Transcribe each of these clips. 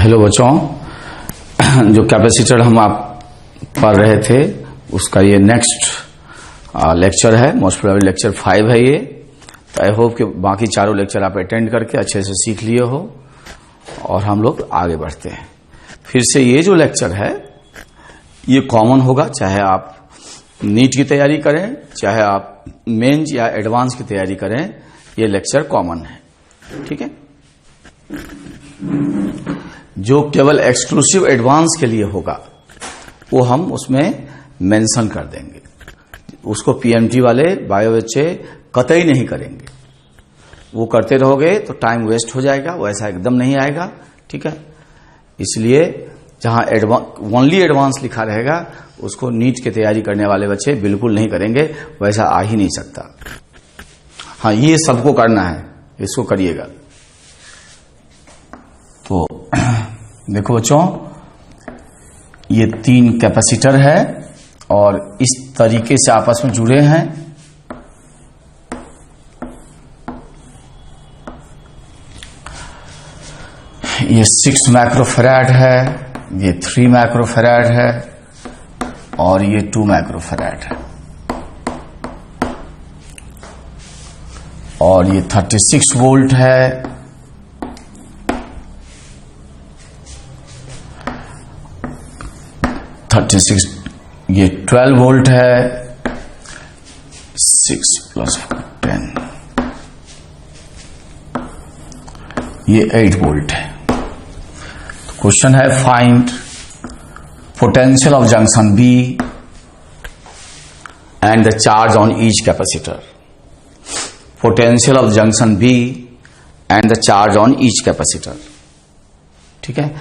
Hello बच्चों, जो capacitor हम आप पढ़ रहे थे उसका ये नेक्स्ट लेक्चर है। मोस्ट प्रोबेबली लेक्चर 5 है ये। तो आई होप कि बाकी चारों लेक्चर आप अटेंड करके अच्छे से सीख लिए हो और हम लोग आगे बढ़ते हैं। फिर से ये जो लेक्चर है ये कॉमन होगा, चाहे आप नीट की तैयारी करें, चाहे आप मेंस या एडवांस की तैयारी करें, ये लेक्चर कॉमन है। ठीक है। जो केवल एक्सक्लूसिव एडवांस के लिए होगा वो हम उसमें मेंशन कर देंगे। उसको पीएमटी वाले बायो बच्चे कतई नहीं करेंगे। वो करते रहोगे तो टाइम वेस्ट हो जाएगा, वैसा एकदम नहीं आएगा। ठीक है। इसलिए जहां ओनली एडवांस लिखा रहेगा उसको नीट की तैयारी करने वाले बच्चे बिल्कुल नहीं करेंगे, वैसा आ ही नहीं सकता। हाँ, ये सबको करना है, इसको करिएगा। तो देखो बच्चों, ये 3 कैपेसिटर है और इस तरीके से आपस में जुड़े हैं। ये 6 माइक्रोफैराड है, ये 3 माइक्रोफैराड है और ये 2 माइक्रोफैराड है और ये 36 वोल्ट है। ये 12 वोल्ट है। 6 + 10 ये 8 वोल्ट है। तो क्वेश्चन है find potential of junction B and the charge on each capacitor. Potential of junction B and the charge on each capacitor. ठीक है।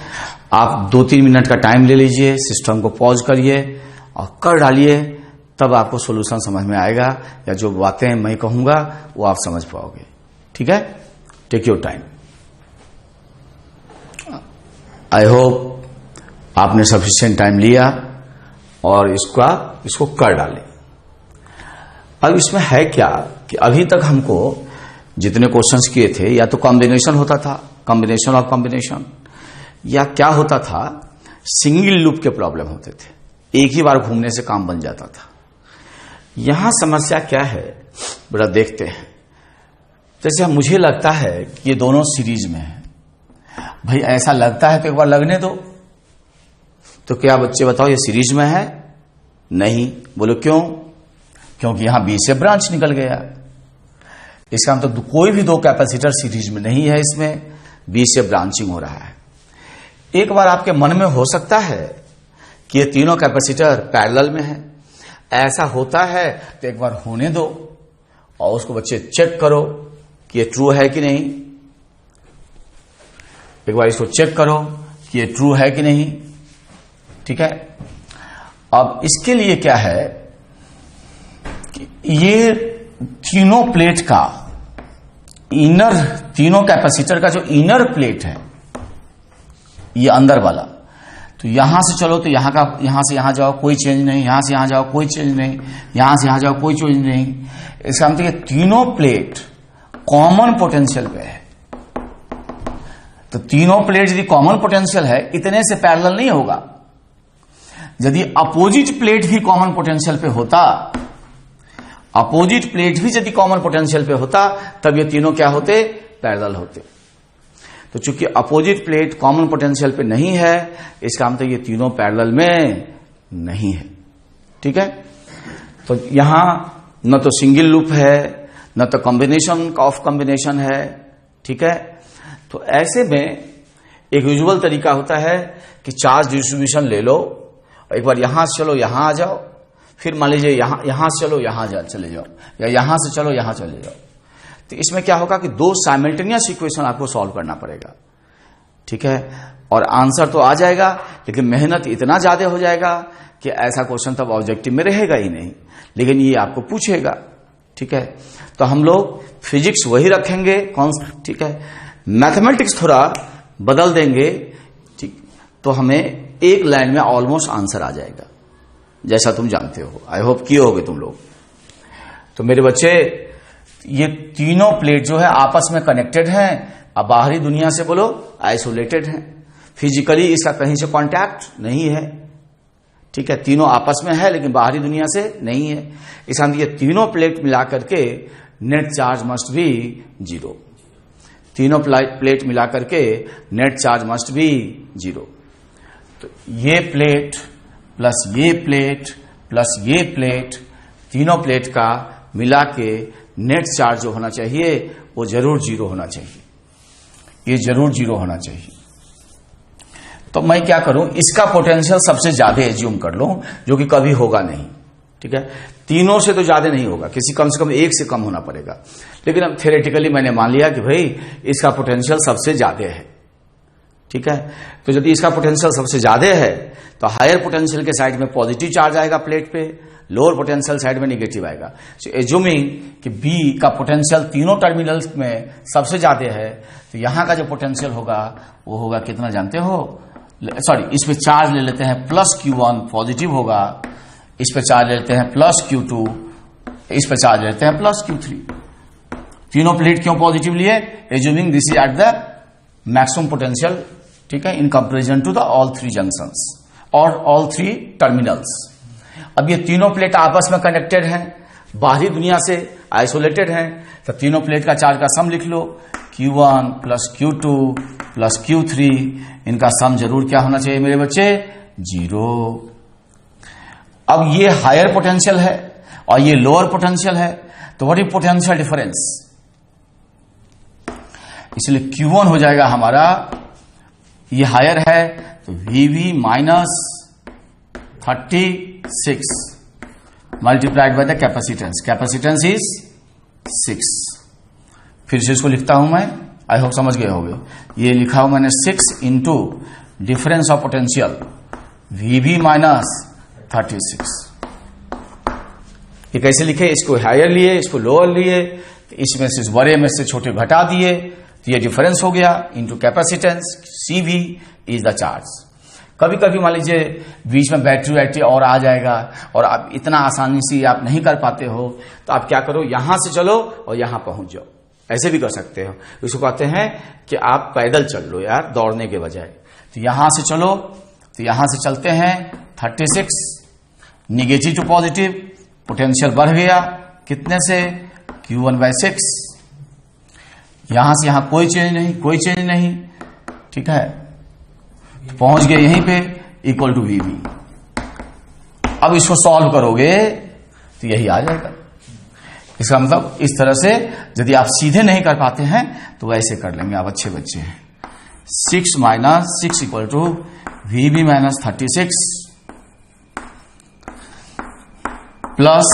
आप 2-3 मिनट का टाइम ले लीजिए, सिस्टम को पॉज करिए और कर डालिए, तब आपको सॉल्यूशन समझ में आएगा, या जो बातें मैं कहूंगा वो आप समझ पाओगे। ठीक है। Take your time. I hope आपने सफिशिएंट टाइम लिया और इसको कर डालें। अब इसमें है क्या कि अभी तक हमको जितने क्वेश्चंस किए थे या तो कॉम्बिनेशन होता था, कॉम्बिनेशन ऑफ कॉम्बिनेशन, या क्या होता था, सिंगल लूप के प्रॉब्लम होते थे, एक ही बार घूमने से काम बन जाता था। यहां समस्या क्या है बड़ा देखते हैं। जैसे मुझे लगता है कि ये दोनों सीरीज में है। भाई ऐसा लगता है तो एक बार लगने दो। तो क्या बच्चे बताओ ये सीरीज में है? नहीं। बोलो क्यों? क्योंकि यहां बी से ब्रांच निकल गया। इसका मतलब तो कोई भी 2 कैपेसिटर सीरीज में नहीं है, इसमें बी से ब्रांचिंग हो रहा है। एक बार आपके मन में हो सकता है कि ये तीनों कैपेसिटर पैरेलल में है। ऐसा होता है तो एक बार होने दो और उसको बच्चे चेक करो कि ये ट्रू है कि नहीं। एक बार इसको चेक करो कि ये ट्रू है कि नहीं। ठीक है। अब इसके लिए क्या है कि ये तीनों प्लेट का इनर, तीनों कैपेसिटर का जो इनर प्लेट है, ये अंदर वाला, तो यहां से चलो तो यहां से यहां जाओ कोई चेंज नहीं, यहां से यहां जाओ कोई चेंज नहीं, यहां से यहां जाओ कोई चेंज नहीं। इसका मतलब ये तीनों प्लेट कॉमन पोटेंशियल पे है। तो तीनों प्लेट यदि कॉमन पोटेंशियल है, इतने से पैरेलल नहीं होगा। यदि अपोजिट प्लेट भी कॉमन पोटेंशियल पे होता, अपोजिट प्लेट भी यदि कॉमन पोटेंशियल पे होता, तब ये तीनों क्या होते? पैरेलल होते। तो चूंकि अपोजिट प्लेट कॉमन पोटेंशियल पे नहीं है, इसका मतलब ये तीनों पैरेलल में नहीं है। ठीक है। तो यहां न तो सिंगल लूप है, न तो कॉम्बिनेशन ऑफ कॉम्बिनेशन है। ठीक है। तो ऐसे में एक यूजुअल तरीका होता है कि चार्ज डिस्ट्रीब्यूशन ले लो, एक बार यहां से चलो यहां आ जाओ, फिर मान लीजिए यहां से चलो यहां चले जाओ, या यहां से चलो यहां चले जाओ। तो इसमें क्या होगा कि 2 साइमल्टेनियस इक्वेशन आपको सॉल्व करना पड़ेगा। ठीक है। और आंसर तो आ जाएगा, लेकिन मेहनत इतना ज्यादा हो जाएगा कि ऐसा क्वेश्चन तब ऑब्जेक्टिव में रहेगा ही नहीं, लेकिन ये आपको पूछेगा। ठीक है। तो हम लोग फिजिक्स वही रखेंगे। ठीक है। मैथमेटिक्स थोड़ा बदल देंगे। ठीक। तो हमें एक लाइन में ऑलमोस्ट आंसर आ जाएगा, जैसा तुम जानते हो। आई होप किए होगे तुम लोग। तो मेरे बच्चे, ये तीनों प्लेट जो है आपस में कनेक्टेड हैं, अब बाहरी दुनिया से बोलो आइसोलेटेड हैं। फिजिकली इसका कहीं से कांटेक्ट नहीं है, ठीक है, तीनों आपस में है लेकिन बाहरी दुनिया से नहीं है। इसका मतलब ये तीनों प्लेट मिला करके नेट चार्ज मस्ट बी 0। तीनों प्लेट मिला करके नेट चार्ज मस्ट बी 0। तो ये प्लेट प्लस ये प्लेट प्लस ये प्लेट, तीनों प्लेट का मिला के नेट चार्ज जो होना चाहिए वो जरूर 0 होना चाहिए, ये जरूर 0 होना चाहिए। तो मैं क्या करूं, इसका पोटेंशियल सबसे ज्यादा एज्यूम कर लूं, जो कि कभी होगा नहीं, ठीक है। तीनों से तो ज्यादा नहीं होगा, किसी कम से कम एक से कम होना पड़ेगा। लेकिन अब थ्योरेटिकली मैंने मान लिया कि भाई इसका पोटेंशियल सबसे ज्यादा है, ठीक है। तो यदि इसका पोटेंशियल सबसे ज्यादा है तो हायर पोटेंशियल के साइड में पॉजिटिव चार्ज आएगा प्लेट पे, लोअर पोटेंशियल साइड में नेगेटिव आएगा। सो एज्यूमिंग कि बी का पोटेंशियल तीनों टर्मिनल्स में सबसे ज्यादा है, तो यहां का जो पोटेंशियल होगा वो होगा कितना जानते हो, सॉरी इस पे चार्ज ले लेते हैं प्लस Q1 पॉजिटिव होगा, इस पे चार्ज ले लेते हैं प्लस Q2, इस पे चार्ज ले लेते हैं प्लस Q3। तीनों प्लेट क्यों पॉजिटिव लिए, assuming this is at the maximum potential, ठीक है, in comparison to the all 3 junctions और ऑल 3 टर्मिनल्स। अब ये तीनों प्लेट आपस में कनेक्टेड हैं, बाहरी दुनिया से आइसोलेटेड हैं, तो तीनों प्लेट का चार्ज का सम लिख लो, Q1 plus Q2 plus Q3, इनका सम जरूर क्या होना चाहिए मेरे बच्चे, 0। अब ये हायर पोटेंशियल है और ये लोअर पोटेंशियल है, तो व्हाट इज पोटेंशियल डिफरेंस, इसलिए Q1 हो जाएगा हमारा, ये हायर है तो VV minus 36 multiplied by the capacitance, capacitance is 6। फिर से इसको लिखता हूं मैं, आई होप समझ गए होंगे। ये लिखा हूं मैंने 6 into difference of potential VV minus 36। ये कैसे लिखे, इसको हायर लिए, इसको लोअर लिए, तो इसमें से बड़े में से छोटे घटा दिए, तो ये डिफरेंस हो गया into capacitance, CV is the charge. कभी कभी मान लीजिए बीच में बैटरी और आ जाएगा और आप इतना आसानी से आप नहीं कर पाते हो, तो आप क्या करो, यहां से चलो और यहां पहुंच जाओ, ऐसे भी कर सकते हो। इसको कहते हैं कि आप पैदल चल लो यार, दौड़ने के बजाय। तो यहां से चलो, तो यहां से चलते हैं 36, निगेटिव टू पॉजिटिव, पोटेंशियल बढ़ गया कितने से, Q1/6। यहां से यहां कोई चेंज नहीं, कोई चेंज नहीं, ठीक है, तो पहुंच गए यहीं पे, इक्वल टू VV। अब इसको सॉल्व करोगे तो यही आ जाएगा। इसका मतलब इस तरह से यदि आप सीधे नहीं कर पाते हैं तो वैसे कर लेंगे, आप अच्छे बच्चे हैं। 6 minus 6 equal to VB minus 36 plus,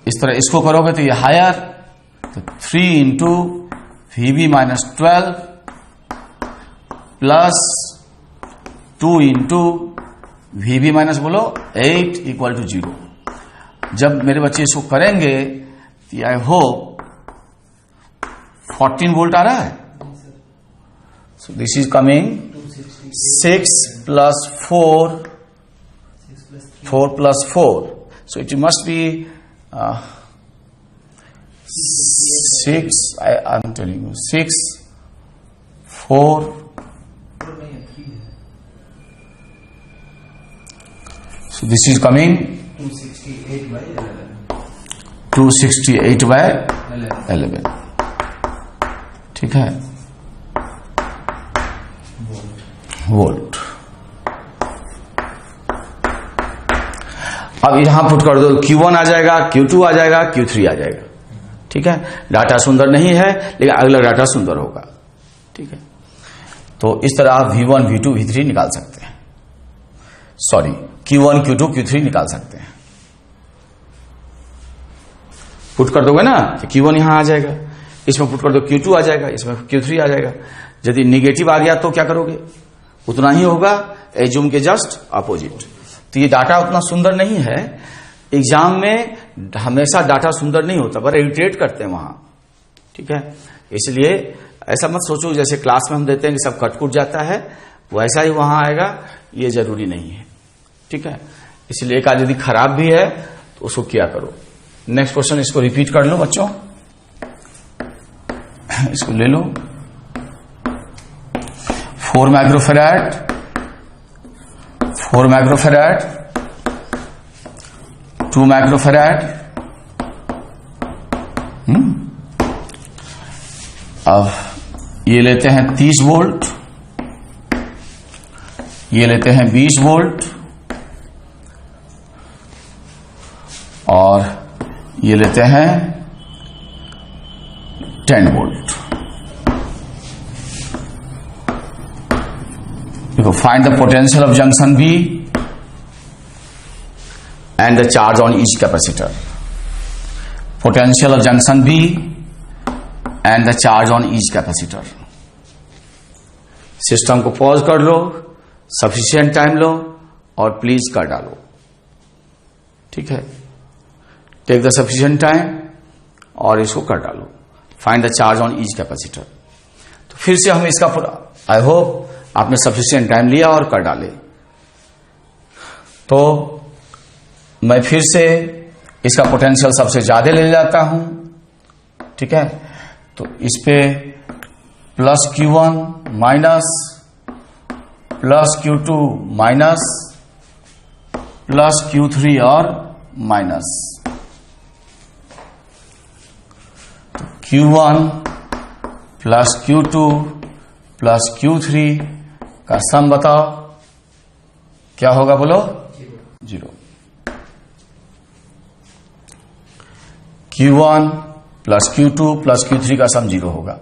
इस तरह इसको करोगे तो ये हायर, तो 3 into VB minus 12 plus 2 into VB minus बोलो 8 इक्वल टू 0। जब मेरे बच्चे इसको करेंगे तो आई होप 14 वोल्ट आ रहा है। So this is coming 6 plus 4 plus 4, so it must be 6, I'm telling you 6 4 so this is coming 268 by 11, ठीक है, वोल्ट। अब यहां पुट कर दो, Q1 आ जाएगा, Q2 आ जाएगा, Q3 आ जाएगा, ठीक है। डाटा सुंदर नहीं है लेकिन अगला डाटा सुंदर होगा, ठीक है। तो इस तरह आप V1 V2 V3 निकाल सकते हैं, सॉरी Q1 Q2 Q3 निकाल सकते हैं। पुट कर दोगे ना, Q1 यहां आ जाएगा, इसमें पुट कर दो Q2 आ जाएगा, इसमें Q3 आ जाएगा। यदि निगेटिव आ गया तो क्या करोगे, उतना ही होगा, एज्यूम के जस्ट अपोजिट। तो ये डाटा उतना सुंदर नहीं है, एग्जाम में हमेशा डाटा सुंदर नहीं होता, पर इरिटेट करते हैं वहां, ठीक है। इसलिए ऐसा मत सोचो जैसे क्लास में हम देते हैं कि सब कटकुट जाता है, वैसा ही वहां आएगा, ये जरूरी नहीं है, ठीक है। इसलिए एक आध यदि खराब भी है तो उसको क्या करो। नेक्स्ट क्वेश्चन, इसको रिपीट कर लो बच्चों, इसको ले लो। 4 माइक्रोफेराड, 4 माइक्रोफेराड, 2 माइक्रोफेराड। अब ये लेते हैं 30 वोल्ट, ये लेते हैं 20 वोल्ट, और ये लेते हैं 10 वोल्ट। देखो, find the potential of junction B and the charge on each capacitor. Potential of junction B and the charge on each capacitor. System को पॉज कर लो, सफिशिएंट टाइम लो और प्लीज कर डालो। ठीक है, टेक द सफिशिएंट टाइम और इसको कर डालो। Find the charge on each capacitor. तो फिर से हम इसका पूरा, आई होप आपने सफिशिएंट टाइम लिया और कर डाले। तो मैं फिर से इसका पोटेंशियल सबसे ज्यादा ले जाता हूं। ठीक है, तो इस पे plus Q1 minus plus Q2 minus plus Q3 और माइनस। तो Q1 plus Q2 plus Q3 का सम बताओ क्या होगा, बोलो? 0। Q1 plus Q2 plus Q3 का सम 0 होगा।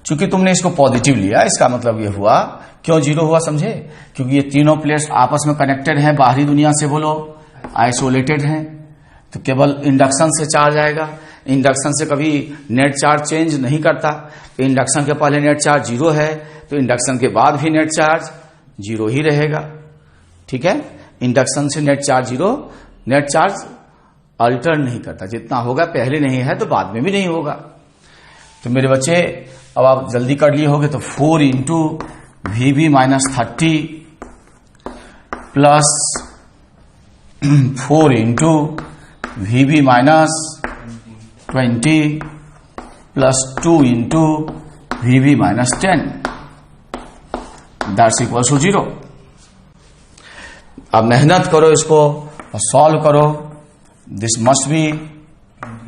चूंकि तुमने इसको पॉजिटिव लिया, इसका मतलब ये हुआ, क्यों 0 हुआ समझे? क्योंकि ये तीनों प्लेट्स आपस में कनेक्टेड हैं, बाहरी दुनिया से बोलो आइसोलेटेड हैं, तो केवल इंडक्शन से चार्ज आएगा। इंडक्शन से कभी नेट चार्ज चेंज नहीं करता। तो इंडक्शन के पहले नेट चार्ज 0 है, तो इंडक्शन के बाद भी नेट चार्ज 0 ही रहेगा। ठीक है, इंडक्शन से net charge 0, net charge alter नहीं करता। जितना होगा पहले नहीं है तो बाद में भी नहीं होगा। तो मेरे बच्चे, अब आप जल्दी कर लिए होगे, तो 4 into VB minus 30 plus 4 into VB minus 20 plus 2 into VB minus 10 that's equals to 0। अब मेहनत करो इसको और सॉल्व करो। This must be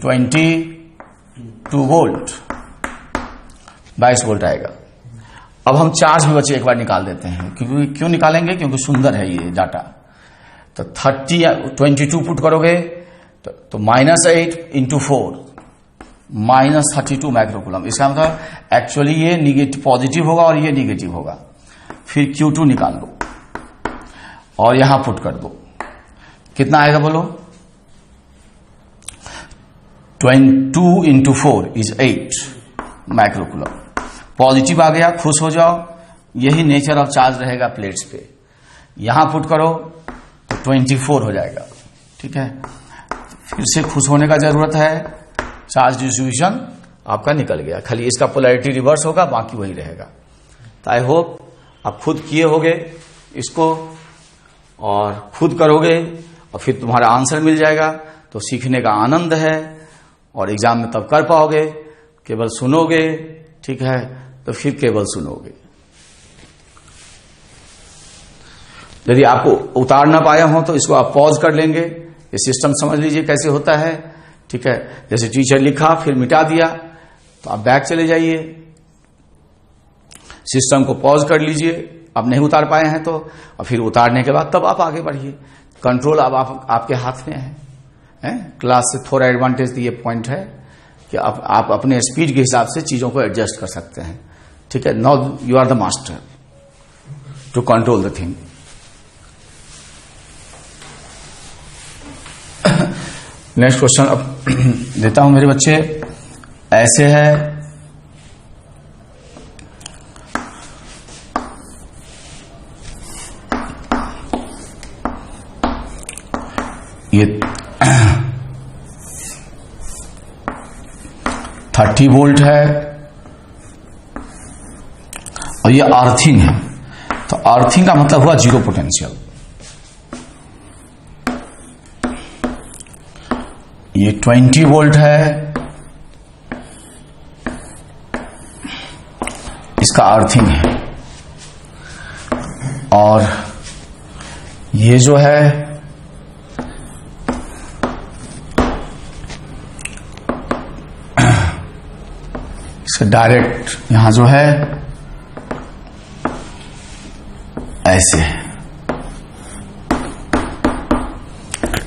22 volt, 22 volt आएगा। अब हम चार्ज भी बच्चे एक बार निकाल देते हैं। क्यों निकालेंगे? क्योंकि सुंदर है ये डाटा। तो 22 पुट करोगे तो -8 इंटू 4 -32 माइक्रोकूलम। इसका मतलब एक्चुअली ये निगेटिव पॉजिटिव होगा और ये निगेटिव होगा। फिर Q2 निकाल दो और यहां पुट कर दो। कितना आएगा बोलो? 22 इंटू 4 इज 8 माइक्रोकूलम। पॉजिटिव आ गया, खुश हो जाओ। यही नेचर ऑफ चार्ज रहेगा प्लेट्स पे। यहां पुट करो तो 24 हो जाएगा। ठीक है, फिर से खुश होने का जरूरत है। चार्ज डिस्ट्रीब्यूशन आपका निकल गया, खाली इसका पोलैरिटी रिवर्स होगा, बाकी वही रहेगा। तो आई होप आप खुद किए होगे इसको और खुद करोगे और फिर तुम्हारा आंसर मिल जाएगा। तो सीखने का आनंद है और एग्जाम में तब कर पाओगे। केवल सुनोगे, ठीक है, तो फिर केवल सुनोगे। यदि आपको उतार ना पाया हो तो इसको आप पॉज कर लेंगे। ये सिस्टम समझ लीजिए कैसे होता है। ठीक है, जैसे टीचर लिखा फिर मिटा दिया, तो आप बैक चले जाइए, सिस्टम को पॉज कर लीजिए। अब नहीं उतार पाए हैं तो, और फिर उतारने के बाद तब आप आगे बढ़िए। कंट्रोल अब आपके हाथ में है। क्लास से थोड़ा एडवांटेज ये पॉइंट है कि आप अपने स्पीड के हिसाब से चीजों को एडजस्ट कर सकते हैं। ठीक है, now you are the master to control the thing. Next question अब देता हूं मेरे बच्चे। ऐसे है, ये 30 वोल्ट है और ये अर्थिंग है। तो अर्थिंग का मतलब हुआ 0 पोटेंशियल। ये 20 वोल्ट है, इसका अर्थिंग है। और ये जो है इसका डायरेक्ट यहां जो है ऐसे,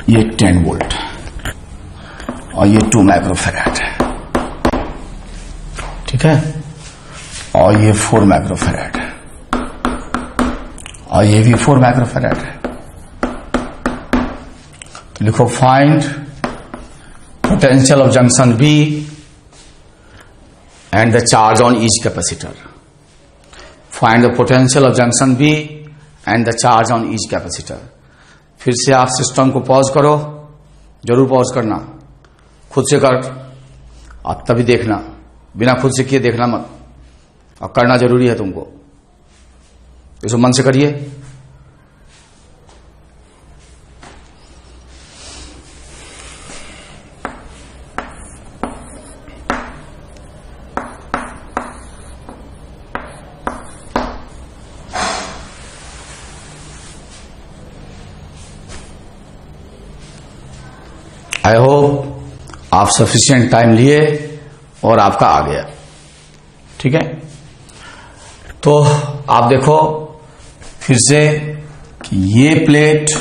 ये 10 वोल्ट और ये 2 माइक्रोफैराड है, ठीक है, और ये 4 माइक्रोफैराड है और ये भी 4 माइक्रोफैराड है। तो लिखो find potential of junction B and the charge on each capacitor. Find the potential of junction B and the charge on each capacitor. फिर से आप सिस्टम को पॉज करो, जरूर पॉज करना, खुद से कर, आप तभी देखना, बिना खुद से किए देखना मत, और करना जरूरी है तुमको, इसको मन से करिए। आई होप आप सफिशिएंट टाइम लिए और आपका आ गया, ठीक है। तो आप देखो फिर से कि ये प्लेट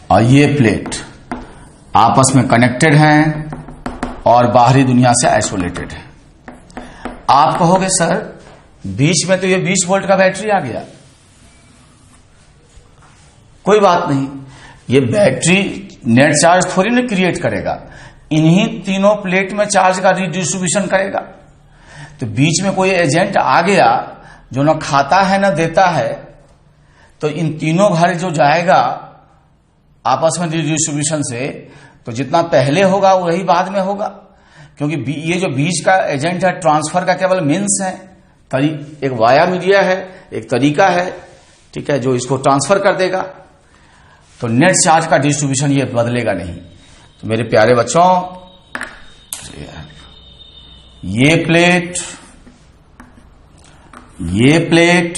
और ये प्लेट आपस में कनेक्टेड हैं और बाहरी दुनिया से आइसोलेटेड है। आप कहोगे सर बीच में तो ये 20 वोल्ट का बैटरी आ गया। कोई बात नहीं, ये बैटरी नेट चार्ज थोड़ी ना क्रिएट करेगा, इन्हीं तीनों प्लेट में चार्ज का रिडिस्ट्रीब्यूशन करेगा। तो बीच में कोई एजेंट आ गया जो ना खाता है ना देता है, तो इन तीनों घर जो जाएगा आपस में रिडिस्ट्रीब्यूशन से, तो जितना पहले होगा वही बाद में होगा, क्योंकि ये जो बीच का एजेंट है ट्रांसफर का केवल मीन्स है, एक वाया मीडिया है, एक तरीका है, ठीक है, जो इसको ट्रांसफर कर देगा। तो नेट चार्ज का डिस्ट्रीब्यूशन ये बदलेगा नहीं। तो मेरे प्यारे बच्चों, ये प्लेट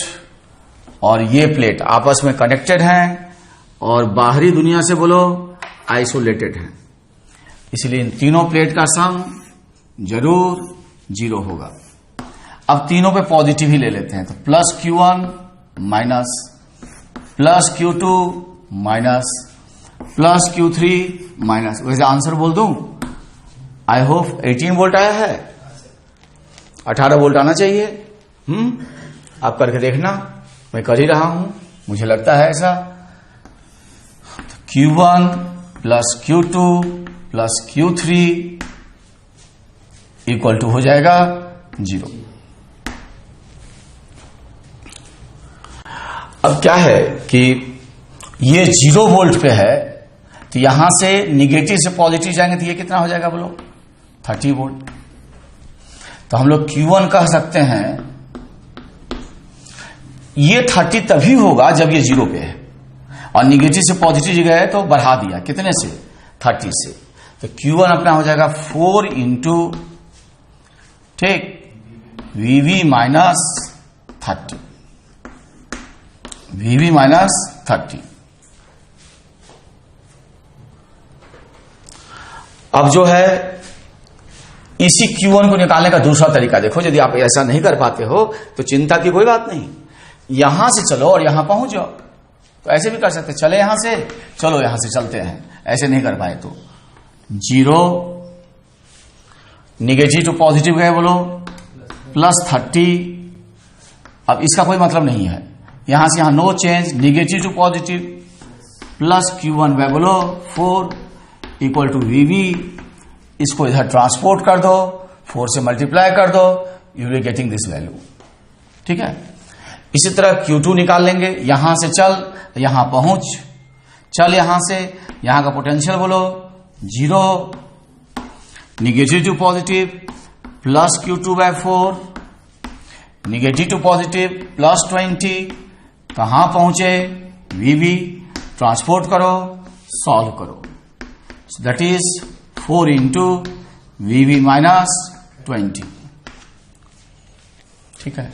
और ये प्लेट आपस में कनेक्टेड हैं और बाहरी दुनिया से बोलो आइसोलेटेड हैं, इसलिए इन तीनों प्लेट का सम जरूर 0 होगा। अब तीनों पे पॉजिटिव ही ले लेते हैं, तो plus Q1 minus plus Q2 minus plus Q3 minus. वैसे आंसर बोल दूं, आई होप 18 वोल्ट आया है, 18 वोल्ट आना चाहिए। आप करके देखना, मैं कर ही रहा हूं, मुझे लगता है ऐसा। तो Q1 plus Q2 plus Q3 equal to हो जाएगा 0। अब क्या है कि ये 0 वोल्ट पे है, तो यहां से निगेटिव से पॉजिटिव जाएंगे तो ये कितना हो जाएगा बोलो, 30 वोल्ट। तो हम लोग Q1 कह सकते हैं, ये 30 तभी होगा जब ये 0 पे है, और निगेटिव से पॉजिटिव जगह है तो बढ़ा दिया, कितने से, 30 से। तो Q1 अपना हो जाएगा 4 इंटू, ठीक, VV माइनस 30, VV माइनस 30। अब जो है इसी Q1 को निकालने का दूसरा तरीका देखो। यदि आप ऐसा नहीं कर पाते हो तो चिंता की कोई बात नहीं, यहां से चलो और यहां पहुंच जाओ। तो ऐसे भी कर सकते, चले यहां से, चलो यहां से चलते हैं, ऐसे नहीं कर पाए तो 0 निगेटिव टू पॉजिटिव गए बोलो प्लस 30। अब इसका कोई मतलब नहीं है, यहां से यहां no change, negative to positive plus Q1 गए बोलो 4 इक्वल टू VV। इसको इधर ट्रांसपोर्ट कर दो, 4 से मल्टीप्लाई कर दो, you will getting this value, ठीक है। इसी तरह Q2 निकाल लेंगे, यहां से चल यहां पहुंच, चल यहां से, यहां का पोटेंशियल बोलो 0 negative to positive plus Q2/4 negative to positive plus 20, कहां पहुंचे, VV, ट्रांसपोर्ट करो, सॉल्व करो। So that is 4 into VV minus 20, ठीक है।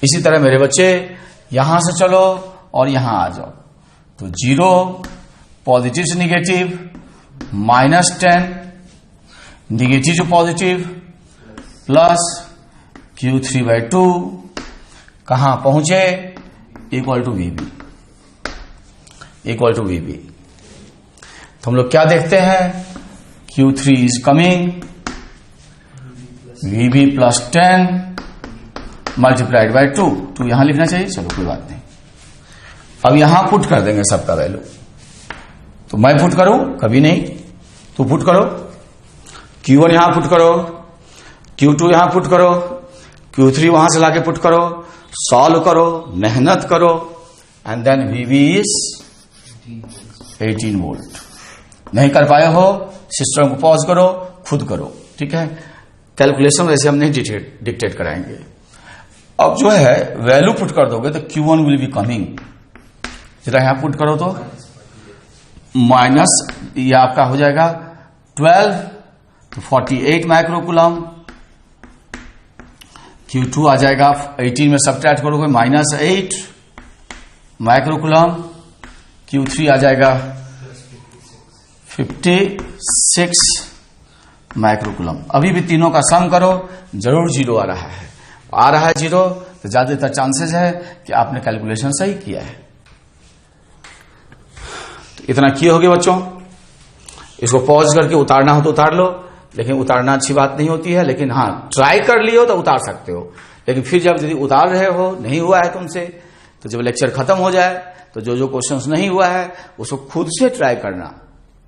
इसी तरह मेरे बच्चे यहां से चलो और यहां आ जाओ, तो 0 पॉजिटिव से negative -10 negative to positive plus Q3/2 कहां पहुंचे इक्वल टू VB तो हम लोग क्या देखते हैं Q3 इज कमिंग VB + 10 × 2 यहां लिखना चाहिए, चलो कोई बात नहीं। अब यहां पुट कर देंगे सबका वैल्यू, तो मैं पुट करूं कभी नहीं, तो पुट करो Q1 यहां पुट करो, Q2 यहां पुट करो, Q3 वहां से लाके पुट करो, सॉल्व करो, मेहनत करो, and then VB is 18 volt. नहीं कर पाए हो सिस्टम को पॉज करो, खुद करो, ठीक है। कैलकुलेशन वैसे हम नहीं डिक्टेट कराएंगे। अब जो है वैल्यू पुट कर दोगे तो Q1 विल बी कमिंग, जरा यहां पुट करो तो माइनस ये आपका हो जाएगा 12 तो 48 माइक्रोकूलम, Q2 आ जाएगा 18 में सब्ट्रैक्ट करोगे -8 माइक्रोकूलम, Q3 आ जाएगा 56 माइक्रोकूलम। अभी भी तीनों का सम करो, जरूर 0 आ रहा है 0 तो ज्यादातर चांसेस है कि आपने कैलकुलेशन सही किया है। तो इतना किए होगे बच्चों, इसको पॉज करके उतारना हो तो उतार लो, लेकिन उतारना अच्छी बात नहीं होती है, लेकिन हाँ ट्राई कर लियो तो उतार सकते हो। लेकिन फिर जब यदि उतार रहे हो नहीं हुआ है तुमसे, तो जब लेक्चर खत्म हो जाए तो जो क्वेश्चंस नहीं हुआ है उसको खुद से ट्राई करना,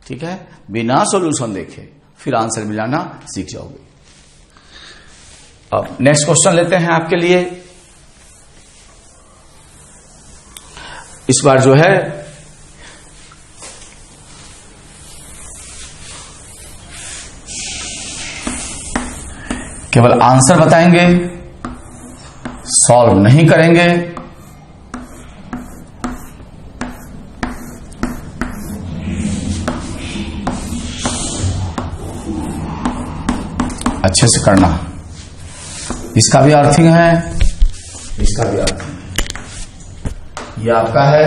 ठीक है, बिना सॉल्यूशन देखे, फिर आंसर मिलाना सीख जाओगे। अब नेक्स्ट क्वेश्चन लेते हैं आपके लिए। इस बार जो है केवल आंसर बताएंगे, सॉल्व नहीं करेंगे। अच्छे से करना, इसका भी अर्थिंग है, इसका भी अर्थिंग है। ये आपका है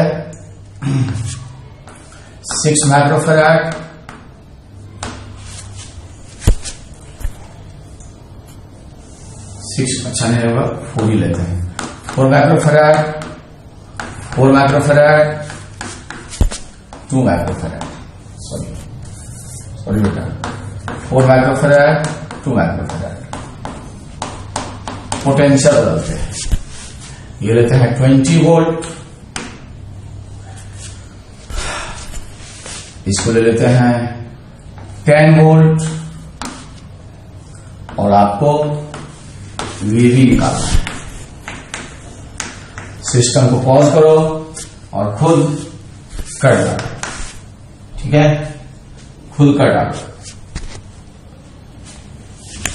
6 माइक्रोफैराड, 6 अच्छा नहीं होगा 4 ही लेते हैं, 4 माइक्रोफैराड 4 माइक्रोफैराड 2 माइक्रोफैराड सॉरी बेटा 4 माइक्रोफैराड 2 माइक्रोफैराड। पोटेंशियल बदलते हैं, ये लेते हैं 20 वोल्ट, इसको ले लेते हैं 10 वोल्ट, और आपको VB निकालना है। सिस्टम को पॉज करो और खुद कर डालो, ठीक है, खुद कर डालो।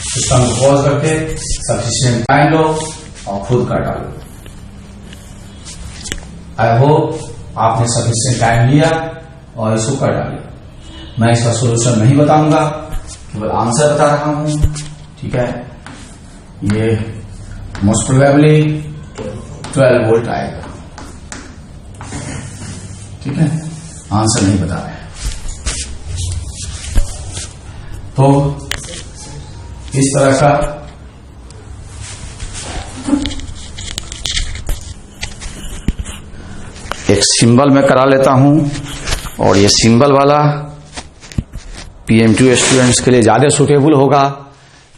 सिस्टम को पॉज करके सफिशिएंट टाइम लो और खुद कर डालो। आई होप आपने सफिशिएंट टाइम लिया और इसको कर डालिए। मैं इसका सोल्यूशन नहीं बताऊंगा, केवल आंसर बता रहा हूं, ठीक है। ये मोस्ट प्रोबेबली 12 वोल्ट आएगा, ठीक है, आंसर नहीं बता रहे। तो इस तरह का एक सिंबल मैं करा लेता हूं, और ये सिंबल वाला PM2 स्टूडेंट्स के लिए ज्यादा सुटेबल होगा।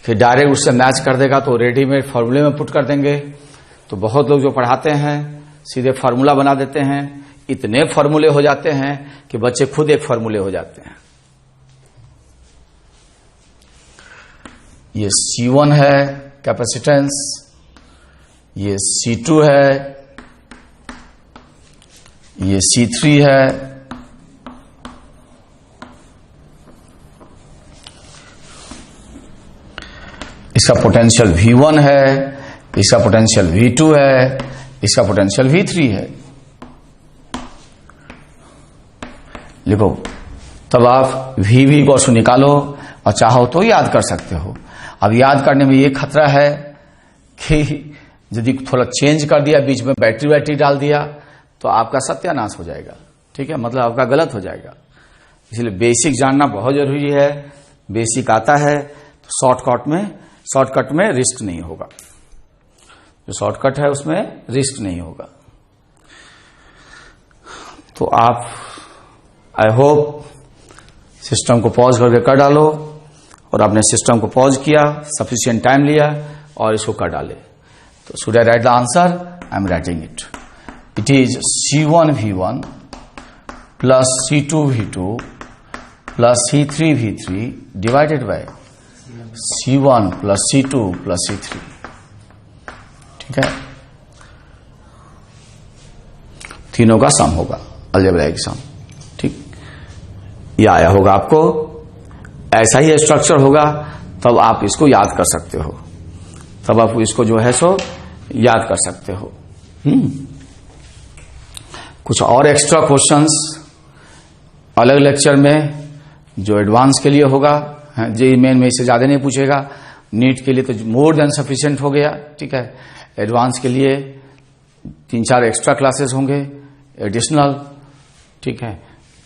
फिर डायरेक्ट उससे मैच कर देगा तो रेडीमेड फॉर्मूले में पुट कर देंगे। तो बहुत लोग जो pढ़ाते हैं सीधे फार्मूला बना देते हैं, इतने फार्मूले हो जाते हैं कि बच्चे खुद एक फार्मूले हो जाते हैं। ये C1 है कैपेसिटेंस, ये C2 है, ये C3 है, इसका पोटेंशियल V1 है, इसका पोटेंशियल V2 है, इसका पोटेंशियल V3 है। लिखो, तब आप VV को निकालो और चाहो तो याद कर सकते हो। अब याद करने में ये खतरा है कि यदि थोड़ा चेंज कर दिया, बीच में बैटरी डाल दिया, तो आपका सत्यानाश हो जाएगा। ठीक है, मतलब आपका गलत हो जाएगा। इसलिए बेसिक जानना बहुत जरूरी है। बेसिक आता है तो शॉर्टकट में रिस्क नहीं होगा। जो शॉर्टकट है उसमें रिस्क नहीं होगा। तो आप आई होप सिस्टम को पॉज करके कर डालो, और आपने सिस्टम को पॉज किया, सफिशिएंट टाइम लिया और इसको कर डाले। तो should I right the answer? I am writing it. It is C1V1 plus C2V2 plus C3V3 divided by C1 plus C2 plus C3। ठीक है, तीनों का सम होगा, अलजेब्राइक सम। ठीक, ये आया होगा आपको। ऐसा ही स्ट्रक्चर होगा, तब आप इसको याद कर सकते हो, तब आप इसको जो है सो याद कर सकते हो। कुछ और एक्स्ट्रा क्वेश्चंस अलग लेक्चर में जो एडवांस के लिए होगा, जेईई मेन में इससे ज्यादा नहीं पूछेगा। नीट के लिए तो मोर देन सफिशिएंट हो गया। ठीक है, एडवांस के लिए 3-4 एक्स्ट्रा क्लासेस होंगे एडिशनल। ठीक है,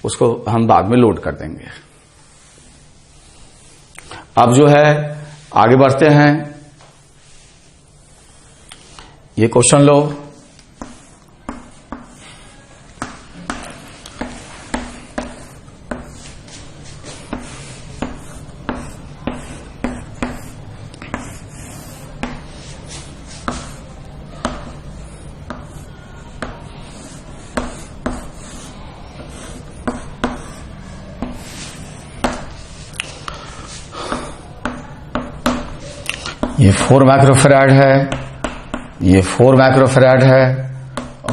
उसको हम बाद में लोड कर देंगे। अब जो है आगे बढ़ते हैं। ये क्वेश्चन लो। ये 4 माइक्रोफैराड है, ये 4 माइक्रोफैराड है,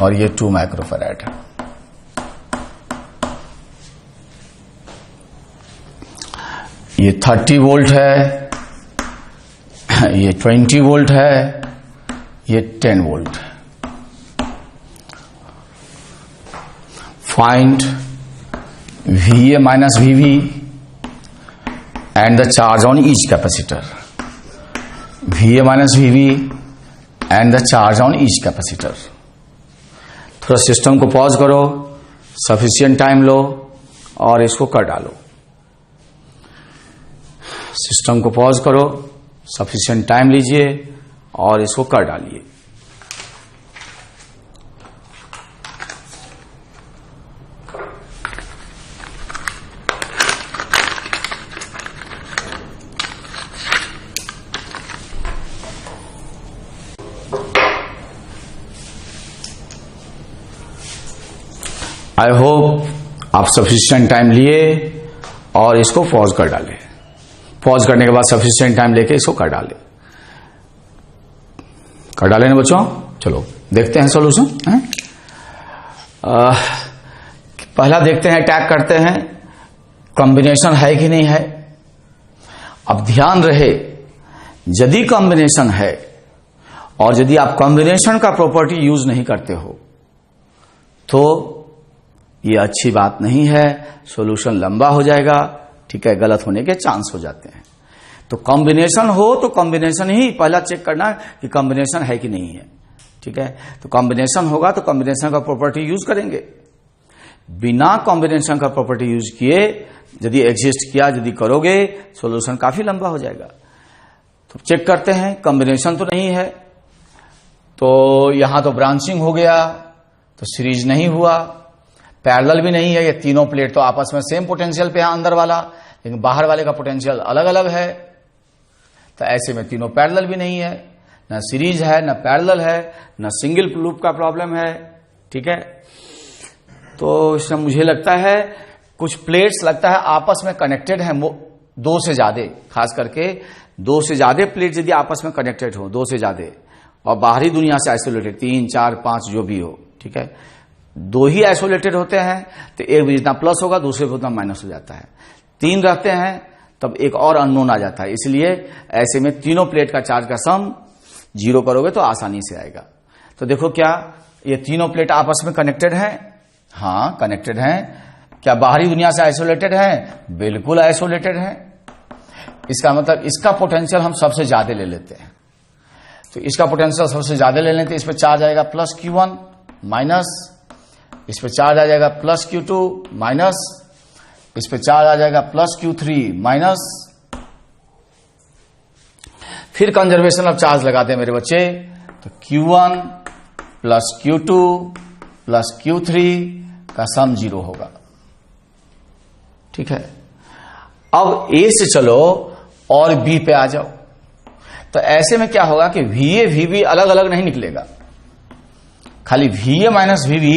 और ये 2 माइक्रोफैराड है। ये 30 वोल्ट है, ये 20 वोल्ट है, ये 10 वोल्ट है। Find VA minus VB and the charge on each capacitor. VA minus VB and the charge on each capacitor. थोड़ा सिस्टम को पॉज करो, सफिशिएंट टाइम लो और इसको कर डालो। सिस्टम को पॉज करो, सफिशिएंट टाइम लीजिए और इसको कर डालिए। आई होप आप सफिशिएंट टाइम लिए और इसको पॉज कर डाले। पॉज करने के बाद सफिशिएंट टाइम लेके इसको कर डाले। कर डाले ना बच्चों? चलो देखते हैं सॉल्यूशन। पहला देखते हैं, टैग करते हैं कॉम्बिनेशन है कि नहीं है। अब ध्यान रहे, यदि कॉम्बिनेशन है और यदि आप कॉम्बिनेशन का प्रॉपर्टी यूज नहीं करते हो तो ये अच्छी बात नहीं है, सॉल्यूशन लंबा हो जाएगा। ठीक है, गलत होने के चांस हो जाते हैं। तो कॉम्बिनेशन हो तो कॉम्बिनेशन ही पहला चेक करना कि कॉम्बिनेशन है कि नहीं है। ठीक है, तो कॉम्बिनेशन होगा तो कॉम्बिनेशन का प्रॉपर्टी यूज करेंगे। बिना कॉम्बिनेशन का प्रॉपर्टी यूज किए यदि एग्जिस्ट किया, यदि करोगे, सॉल्यूशन काफी लंबा हो जाएगा। तो चेक करते हैं, कॉम्बिनेशन तो नहीं है, तो यहां तो ब्रांचिंग हो गया, तो सीरीज नहीं हुआ। पैरेलल भी नहीं है, ये तीनों प्लेट तो आपस में सेम पोटेंशियल पे है अंदर वाला, लेकिन बाहर वाले का पोटेंशियल अलग अलग है। तो ऐसे में तीनों पैरेलल भी नहीं है, ना सीरीज है, ना पैरेलल है, ना सिंगल लूप का प्रॉब्लम है। ठीक है, तो इसमें मुझे लगता है कुछ प्लेट्स लगता है आपस में कनेक्टेड है, 2 से ज्यादा, खास करके 2 से ज्यादा प्लेट यदि आपस में कनेक्टेड हो, 2 से ज्यादा, और बाहरी दुनिया से आइसोलेटेड 3, 4, 5 जो भी हो। ठीक है, 2 ही आइसोलेटेड होते हैं तो एक भी जितना प्लस होगा दूसरे को उतना माइनस हो जाता है। 3 रहते हैं तब एक और अननोन आ जाता है। इसलिए ऐसे में तीनों प्लेट का चार्ज का सम 0 करोगे तो आसानी से आएगा। तो देखो, क्या ये तीनों प्लेट आपस में कनेक्टेड हैं? हाँ, कनेक्टेड हैं। क्या बाहरी दुनिया से आइसोलेटेड हैं? बिल्कुल आइसोलेटेड हैं। इसका मतलब इसका पोटेंशियल हम सबसे ज्यादा ले लेते हैं। तो इसका पोटेंशियल सबसे ज्यादा ले लेते हैं, इस पे चार्ज आएगा प्लस Q1 माइनस, इस पे चार्ज आ जाएगा प्लस Q2 माइनस, इस पे चार्ज आ जाएगा प्लस Q3 माइनस। फिर कंजर्वेशन ऑफ चार्ज लगाते हैं मेरे बच्चे, तो Q1 plus Q2 plus Q3 का सम 0 होगा। ठीक है, अब A से चलो और B पे आ जाओ, तो ऐसे में क्या होगा कि VA VB अलग अलग नहीं निकलेगा, खाली VA minus VB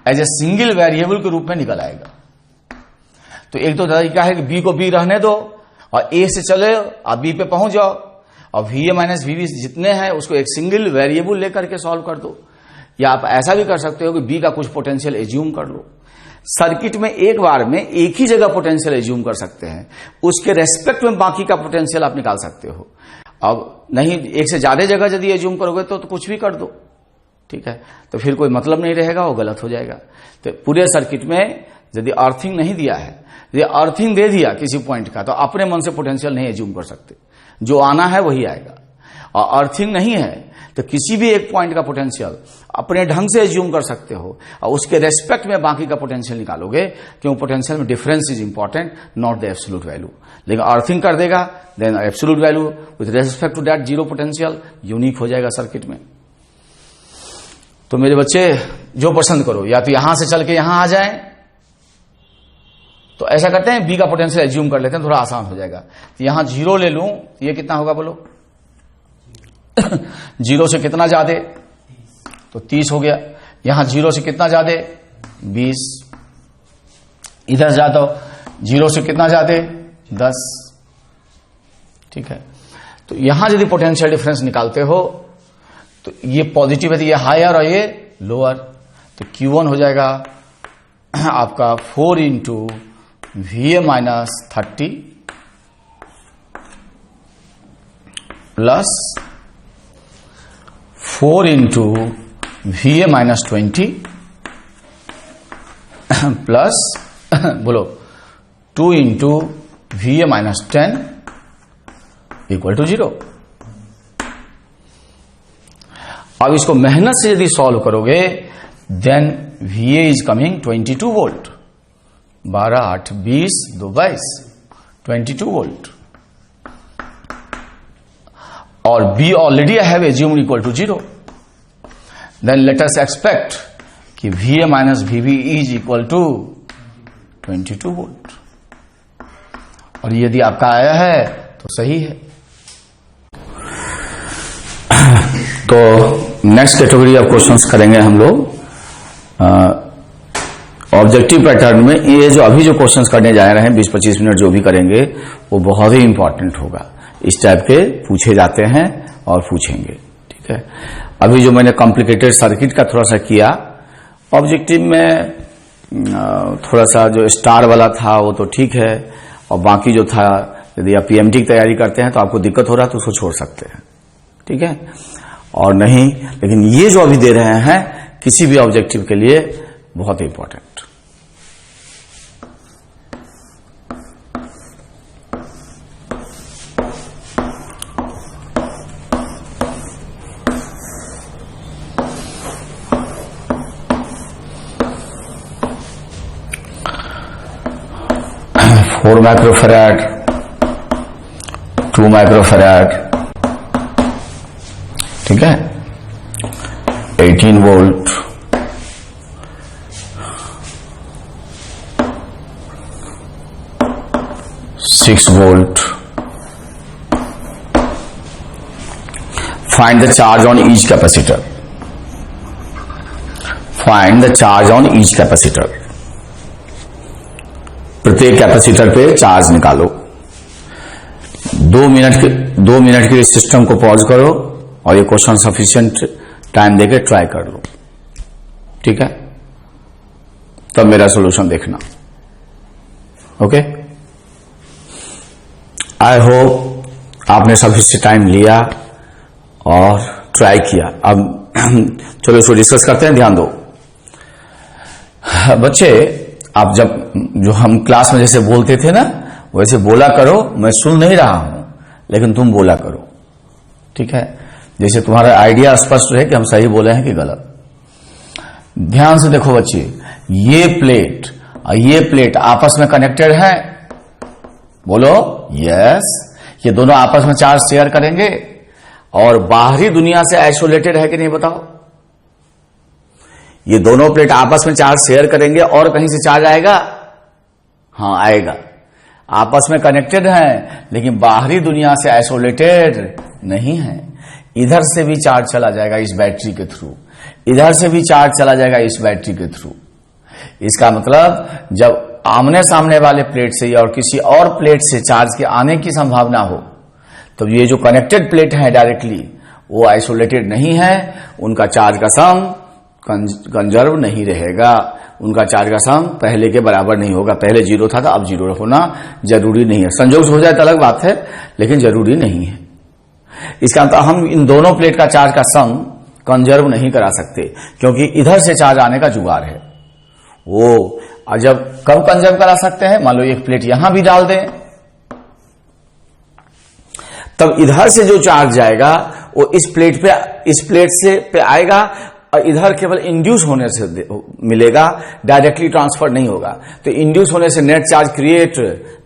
as a single variable के रूप में निकल आएगा। तो एक तो तरीका है कि B को B रहने दो और A से चले और B पे पहुंच जाओ, और VA माइनस VB जितने हैं उसको एक सिंगल वेरिएबल लेकर के सॉल्व कर दो। या आप ऐसा भी कर सकते हो कि B का कुछ पोटेंशियल एज्यूम कर लो। सर्किट में एक बार में एक ही जगह पोटेंशियल एज्यूम कर सकते हैं, उसके रेस्पेक्ट में बाकी का पोटेंशियल आप निकाल सकते हो। अब नहीं, एक से ज्यादा जगह यदि एज्यूम करोगे तो कुछ भी कर दो, ठीक है, तो फिर कोई मतलब नहीं रहेगा, वो गलत हो जाएगा। तो पूरे सर्किट में यदि अर्थिंग नहीं दिया है, यदि अर्थिंग दे दिया किसी पॉइंट का, तो अपने मन से पोटेंशियल नहीं एज्यूम कर सकते, जो आना है वही आएगा। और अर्थिंग नहीं है तो किसी भी एक पॉइंट का पोटेंशियल अपने ढंग से एज्यूम कर सकते हो और उसके रेस्पेक्ट में बाकी का पोटेंशियल निकालोगे, क्यों पोटेंशियल में difference is important, not the absolute value. लेकिन अर्थिंग कर देगा then absolute value with respect to that zero potential unique हो जाएगा सर्किट में। तो मेरे बच्चे जो पसंद करो, या तो यहां से चल के यहां आ जाए, तो ऐसा करते हैं बी का पोटेंशियल एज्यूम कर लेते हैं, थोड़ा आसान हो जाएगा। तो यहां 0 ले लूं, ये कितना होगा बोलो 0 से कितना ज्यादा, तो 30 हो गया। यहां 0 से कितना ज्यादा 20, इधर जाता हो 0 से कितना ज्यादा 10, ठीक है। तो यहां यदि पोटेंशियल डिफरेंस निकालते हो तो ये पॉजिटिव है तो ये हायर और ये लोअर, तो Q1 हो जाएगा आपका 4 into VA minus 30 plus 4 into VA minus 20 plus बोलो 2 into VA minus 10 equal to 0। अब इसको मेहनत से यदि सॉल्व करोगे then VA is coming 22 volt, 12 8 20 2 22 22 volt, और B already I have assumed equal to 0। Then let us expect कि VA minus VB is equal to 22 volt, और यदि आपका आया है तो सही है। तो नेक्स्ट कैटेगरी ऑफ क्वेश्चंस करेंगे हम लोग ऑब्जेक्टिव पैटर्न में। ये जो अभी जो क्वेश्चंस करने जा रहे हैं 20-25 मिनट जो भी करेंगे वो बहुत ही इंपॉर्टेंट होगा, इस टाइप के पूछे जाते हैं और पूछेंगे, ठीक है। अभी जो मैंने कॉम्प्लिकेटेड सर्किट का थोड़ा सा किया, ऑब्जेक्टिव में थोड़ा सा जो स्टार वाला था वो तो ठीक है, और बाकी जो था यदि आप PMT की तैयारी करते हैं तो आपको दिक्कत हो रहा है तो उसको छोड़ सकते हैं, ठीक है, और नहीं, लेकिन ये जो अभी दे रहे हैं किसी भी ऑब्जेक्टिव के लिए बहुत इंपॉर्टेंट। फोर माइक्रोफैराड 2 माइक्रोफैराड, ठीक है, 18 volt, 6 volt. Find the charge on each capacitor, find the charge on each capacitor, प्रत्येक कैपेसिटर पे चार्ज निकालो। 2 मिनट के सिस्टम को पॉज करो और ये क्वेश्चन सफिशिएंट टाइम देके ट्राई कर लो, ठीक है, तब मेरा सॉल्यूशन देखना। ओके, आई होप आपने सफिशिएंट टाइम लिया और ट्राई किया। अब चलो इसको डिस्कस करते हैं, ध्यान दो बच्चे। आप जो हम क्लास में जैसे बोलते थे ना वैसे बोला करो, मैं सुन नहीं रहा हूं लेकिन तुम बोला करो, ठीक है। जैसे तुम्हारा आइडिया स्पष्ट रहे कि हम सही बोले हैं कि गलत। ध्यान से देखो बच्चे, ये प्लेट और ये प्लेट आपस में कनेक्टेड है, बोलो यस। ये दोनों आपस में चार्ज शेयर करेंगे और बाहरी दुनिया से आइसोलेटेड है कि नहीं बताओ। ये दोनों प्लेट आपस में चार्ज शेयर करेंगे और कहीं से चार्ज आएगा? हाँ आएगा। आपस में कनेक्टेड हैं लेकिन बाहरी दुनिया से आइसोलेटेड नहीं है। इधर से भी चार्ज चला जाएगा इस बैटरी के थ्रू, इधर से भी चार्ज चला जाएगा इस बैटरी के थ्रू। इसका मतलब जब आमने सामने वाले प्लेट से और किसी और प्लेट से चार्ज के आने की संभावना हो तो ये जो कनेक्टेड प्लेट है डायरेक्टली वो आइसोलेटेड नहीं है, उनका चार्ज का सम कंजर्व नहीं रहेगा, उनका चार्ज का सम पहले के बराबर नहीं होगा। पहले 0 था तो अब 0 होना जरूरी नहीं है। संयोग से हो जाए तो अलग बात है, लेकिन जरूरी नहीं है। इसका मतलब हम इन दोनों प्लेट का चार्ज का सम कंजर्व नहीं करा सकते क्योंकि इधर से चार्ज आने का जुगाड़ है वो। और जब कब कंजर्व करा सकते हैं, मान लो एक प्लेट यहां भी डाल दें तब इधर से जो चार्ज जाएगा वो इस प्लेट से पे आएगा और इधर केवल इंड्यूस होने से मिलेगा, डायरेक्टली ट्रांसफर नहीं होगा। तो इंड्यूस होने से नेट चार्ज क्रिएट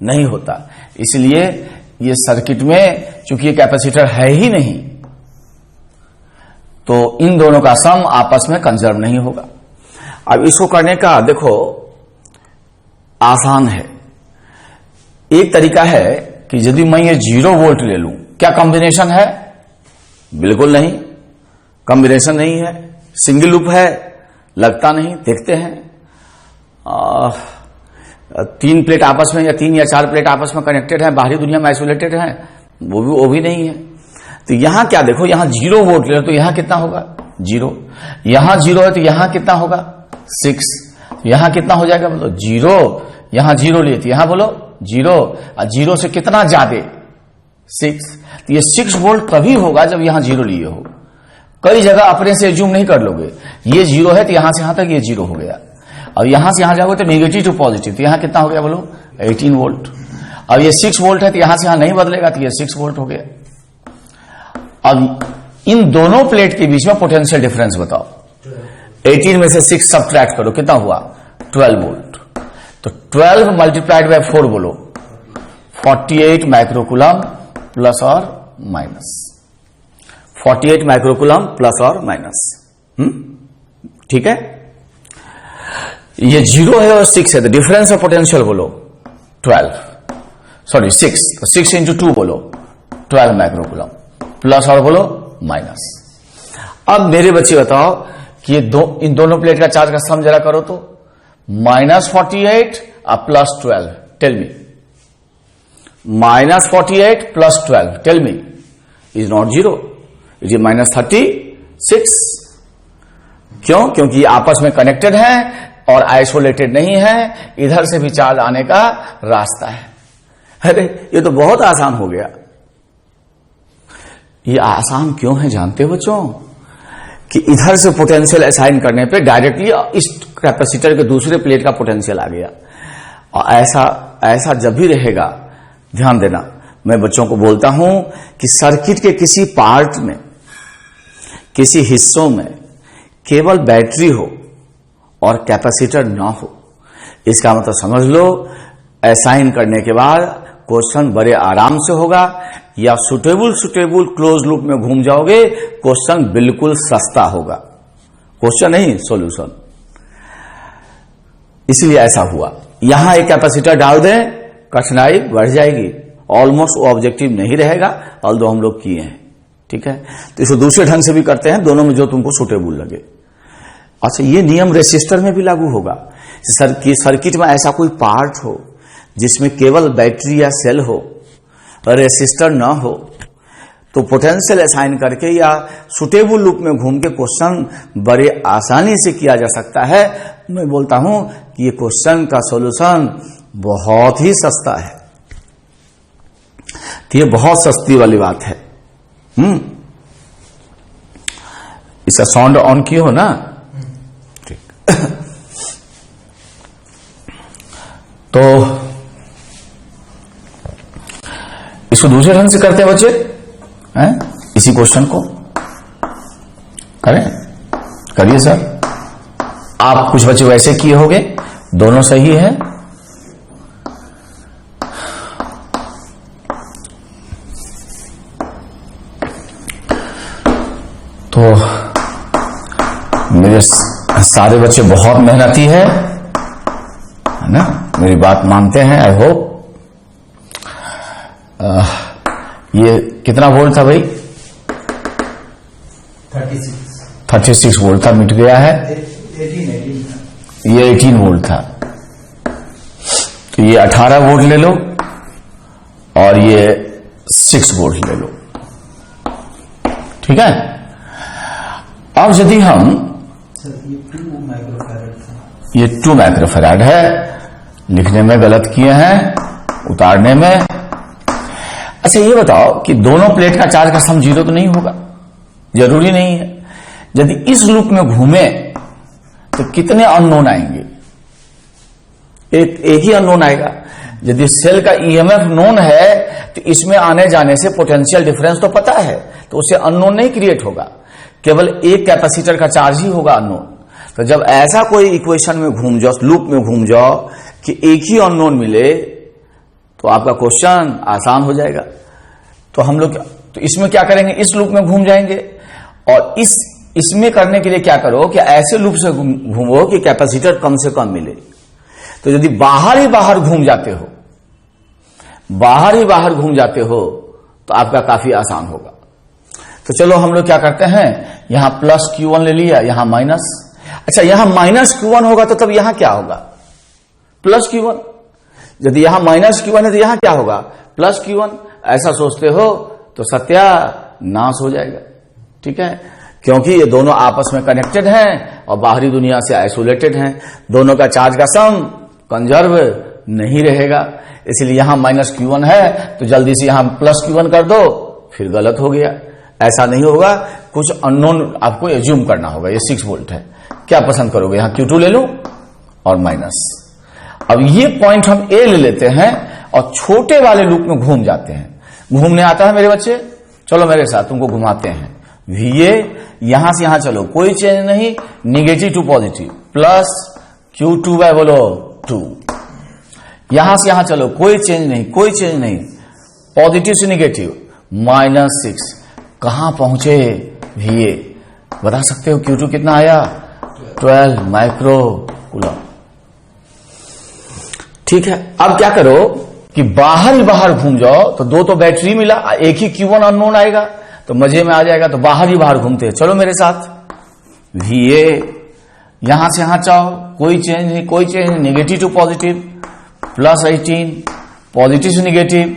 नहीं होता। इसलिए ये सर्किट में चूंकि ये कैपेसिटर है ही नहीं तो इन दोनों का सम आपस में कंजर्व नहीं होगा। अब इसको करने का देखो आसान है। एक तरीका है कि यदि मैं ये 0 वोल्ट ले लूं, क्या कॉम्बिनेशन है? बिल्कुल नहीं, कॉम्बिनेशन नहीं है। सिंगल लूप है? लगता नहीं। देखते हैं 3 प्लेट आपस में या 3 या 4 प्लेट आपस में कनेक्टेड है, बाहरी दुनिया में आइसोलेटेड है, वो भी नहीं है। तो यहां क्या देखो, यहां 0 वोल्ट ले तो यहां कितना होगा? 0। यहां 0 है तो यहां कितना होगा? 6। यहां कितना हो जाएगा बोलो? 0। यहां 0 लिए तो यहां बोलो 0 और 0 से कितना ज्यादा? 6। तो ये 6 वोल्ट तभी होगा जब यहां 0 लिए हो। कई जगह अपने से एज्यूम नहीं कर लोगे। ये 0 है तो यहां से यहां तक ये 0 हो गया और यहां से यहां जाओगे तो नेगेटिव टू पॉजिटिव, तो यहां कितना हो गया बोलो? 18 वोल्ट। अब ये 6 वोल्ट है तो यहां से यहां नहीं बदलेगा तो ये 6 वोल्ट हो गया। अब इन दोनों प्लेट के बीच में पोटेंशियल डिफरेंस बताओ। 18 में से 6 सब्ट्रैक्ट करो, कितना हुआ? 12 वोल्ट। तो 12 मल्टीप्लाइड बाय 4 बोलो 48 माइक्रोकूलम प्लस और माइनस। 48 माइक्रोकूलम प्लस और माइनस। ठीक है। ये 0 है और 6 है तो डिफरेंस ऑफ पोटेंशियल बोलो 6। 6 इंटू 2 बोलो 12 माइक्रोकूलम प्लस और बोलो माइनस। अब मेरे बच्चे बताओ कि ये इन दोनों प्लेट का चार्ज का सम जरा करो तो -48 और +12। Tell me -48 + 12 tell me is not 0, it is -36। क्यों? क्योंकि आपस में कनेक्टेड है और आइसोलेटेड नहीं है, इधर से भी चार्ज आने का रास्ता है। अरे ये तो बहुत आसान हो गया। ये आसान क्यों है जानते हो बच्चों? कि इधर से पोटेंशियल असाइन करने पे डायरेक्टली इस कैपेसिटर के दूसरे प्लेट का पोटेंशियल आ गया। और ऐसा जब भी रहेगा, ध्यान देना, मैं बच्चों को बोलता हूं कि सर्किट के किसी पार्ट में, किसी हिस्सों में केवल बैटरी हो और कैपेसिटर ना हो, इसका मतलब समझ लो असाइन करने के बाद क्वेश्चन बड़े आराम से होगा, या सुटेबल क्लोज लूप में घूम जाओगे, क्वेश्चन बिल्कुल सस्ता होगा। क्वेश्चन नहीं, सॉल्यूशन। इसलिए ऐसा हुआ। यहां एक कैपेसिटर डाल दें, कठिनाई बढ़ जाएगी, ऑलमोस्ट ऑब्जेक्टिव नहीं रहेगा, ऑल्दो हम लोग किए हैं। ठीक है, तो इसको दूसरे ढंग से भी करते हैं, दोनों में जो तुमको सुटेबल लगे। अच्छा, ये नियम रेसिस्टर में भी लागू होगा। सर्किट में ऐसा कोई पार्ट हो जिसमें केवल बैटरी या सेल हो, रेसिस्टर ना हो, तो पोटेंशियल असाइन करके या सुटेबल लूप में घूम के क्वेश्चन बड़े आसानी से किया जा सकता है। मैं बोलता हूं कि ये क्वेश्चन का सॉल्यूशन बहुत ही सस्ता है। तो ये बहुत सस्ती वाली बात है। इसका साउंड ऑन किए हो ना? ठीक। तो इसको दूसरे ढंग से करते हैं बच्चे, हैं? इसी क्वेश्चन को करें, करिए सर। आप कुछ बच्चे वैसे किए होंगे, दोनों सही है। तो मेरे सारे बच्चे बहुत मेहनती है ना, मेरी बात मानते हैं, आई होप। ये कितना वोल्ट था भाई? 36 वोल्ट था, मिट गया है। 18 ये 18 वोल्ट था, तो ये 18 वोल्ट ले लो और ये 6 वोल्ट ले लो, ठीक है। अब यदि हम ये 2 माइक्रोफैराड है, लिखने में गलत किए हैं, उतारने में। अच्छा ये बताओ कि दोनों प्लेट का चार्ज का सम 0 तो नहीं होगा? जरूरी नहीं है। यदि इस लूप में घूमे तो कितने अननोन आएंगे? एक ही अननोन आएगा। यदि सेल का ईएमएफ नोन है तो इसमें आने जाने से पोटेंशियल डिफरेंस तो पता है, तो उससे अननोन नहीं क्रिएट होगा, केवल एक कैपेसिटर का चार्ज ही होगा अननोन। तो जब ऐसा कोई इक्वेशन में घूम जाओ, लूप में घूम जाओ कि एक ही अननोन मिले, तो आपका क्वेश्चन आसान हो जाएगा। तो हम लोग तो इसमें क्या करेंगे? इस लूप में घूम जाएंगे, और इसमें करने के लिए क्या करो कि ऐसे लूप से घूमो कि कैपेसिटर कम से कम मिले। तो यदि बाहर ही बाहर घूम जाते हो, तो आपका काफी आसान होगा। तो चलो हम लोग क्या करते हैं, यहां प्लस Q1 ले लिया, यहां माइनस। अच्छा यहां माइनस Q1 होगा तो तब यहां क्या होगा? Plus Q1। यदि यहां माइनस Q1 है तो यहां क्या होगा? Plus Q1। ऐसा सोचते हो तो सत्यानाश हो जाएगा, ठीक है, क्योंकि ये दोनों आपस में कनेक्टेड हैं और बाहरी दुनिया से आइसोलेटेड हैं। दोनों का चार्ज का सम कंजर्व नहीं रहेगा, इसलिए यहां माइनस Q1 है तो जल्दी से यहां प्लस Q1 कर दो, फिर गलत हो गया। ऐसा नहीं होगा, कुछ अननोन आपको एज्यूम करना होगा। ये 6 वोल्ट है, क्या पसंद करोगे? यहां Q2 ले लो और माइनस। अब ये पॉइंट हम ए ले लेते हैं और छोटे वाले लूप में घूम जाते हैं। घूमने आता है मेरे बच्चे? चलो मेरे साथ, तुमको घुमाते हैं। VA यहां से यहां चलो, कोई चेंज नहीं, negative to positive, plus Q2 by बोलो 2। यहां से यहां चलो, कोई चेंज नहीं, पॉजिटिव से निगेटिव, -6। कहां पहुंचे VA? बता सकते हो Q2 कितना आया? 12 माइक्रो कूलम, ठीक है। अब क्या करो कि बाहर ही बाहर घूम जाओ, तो 2 तो बैटरी मिला, एक ही Q1 अननोन आएगा तो मजे में आ जाएगा। तो बाहर ही बाहर घूमते हैं, चलो मेरे साथ। VA यहां से यहां चाहो, कोई चेंज नहीं, negative to positive, plus 18, positive से नेगेटिव,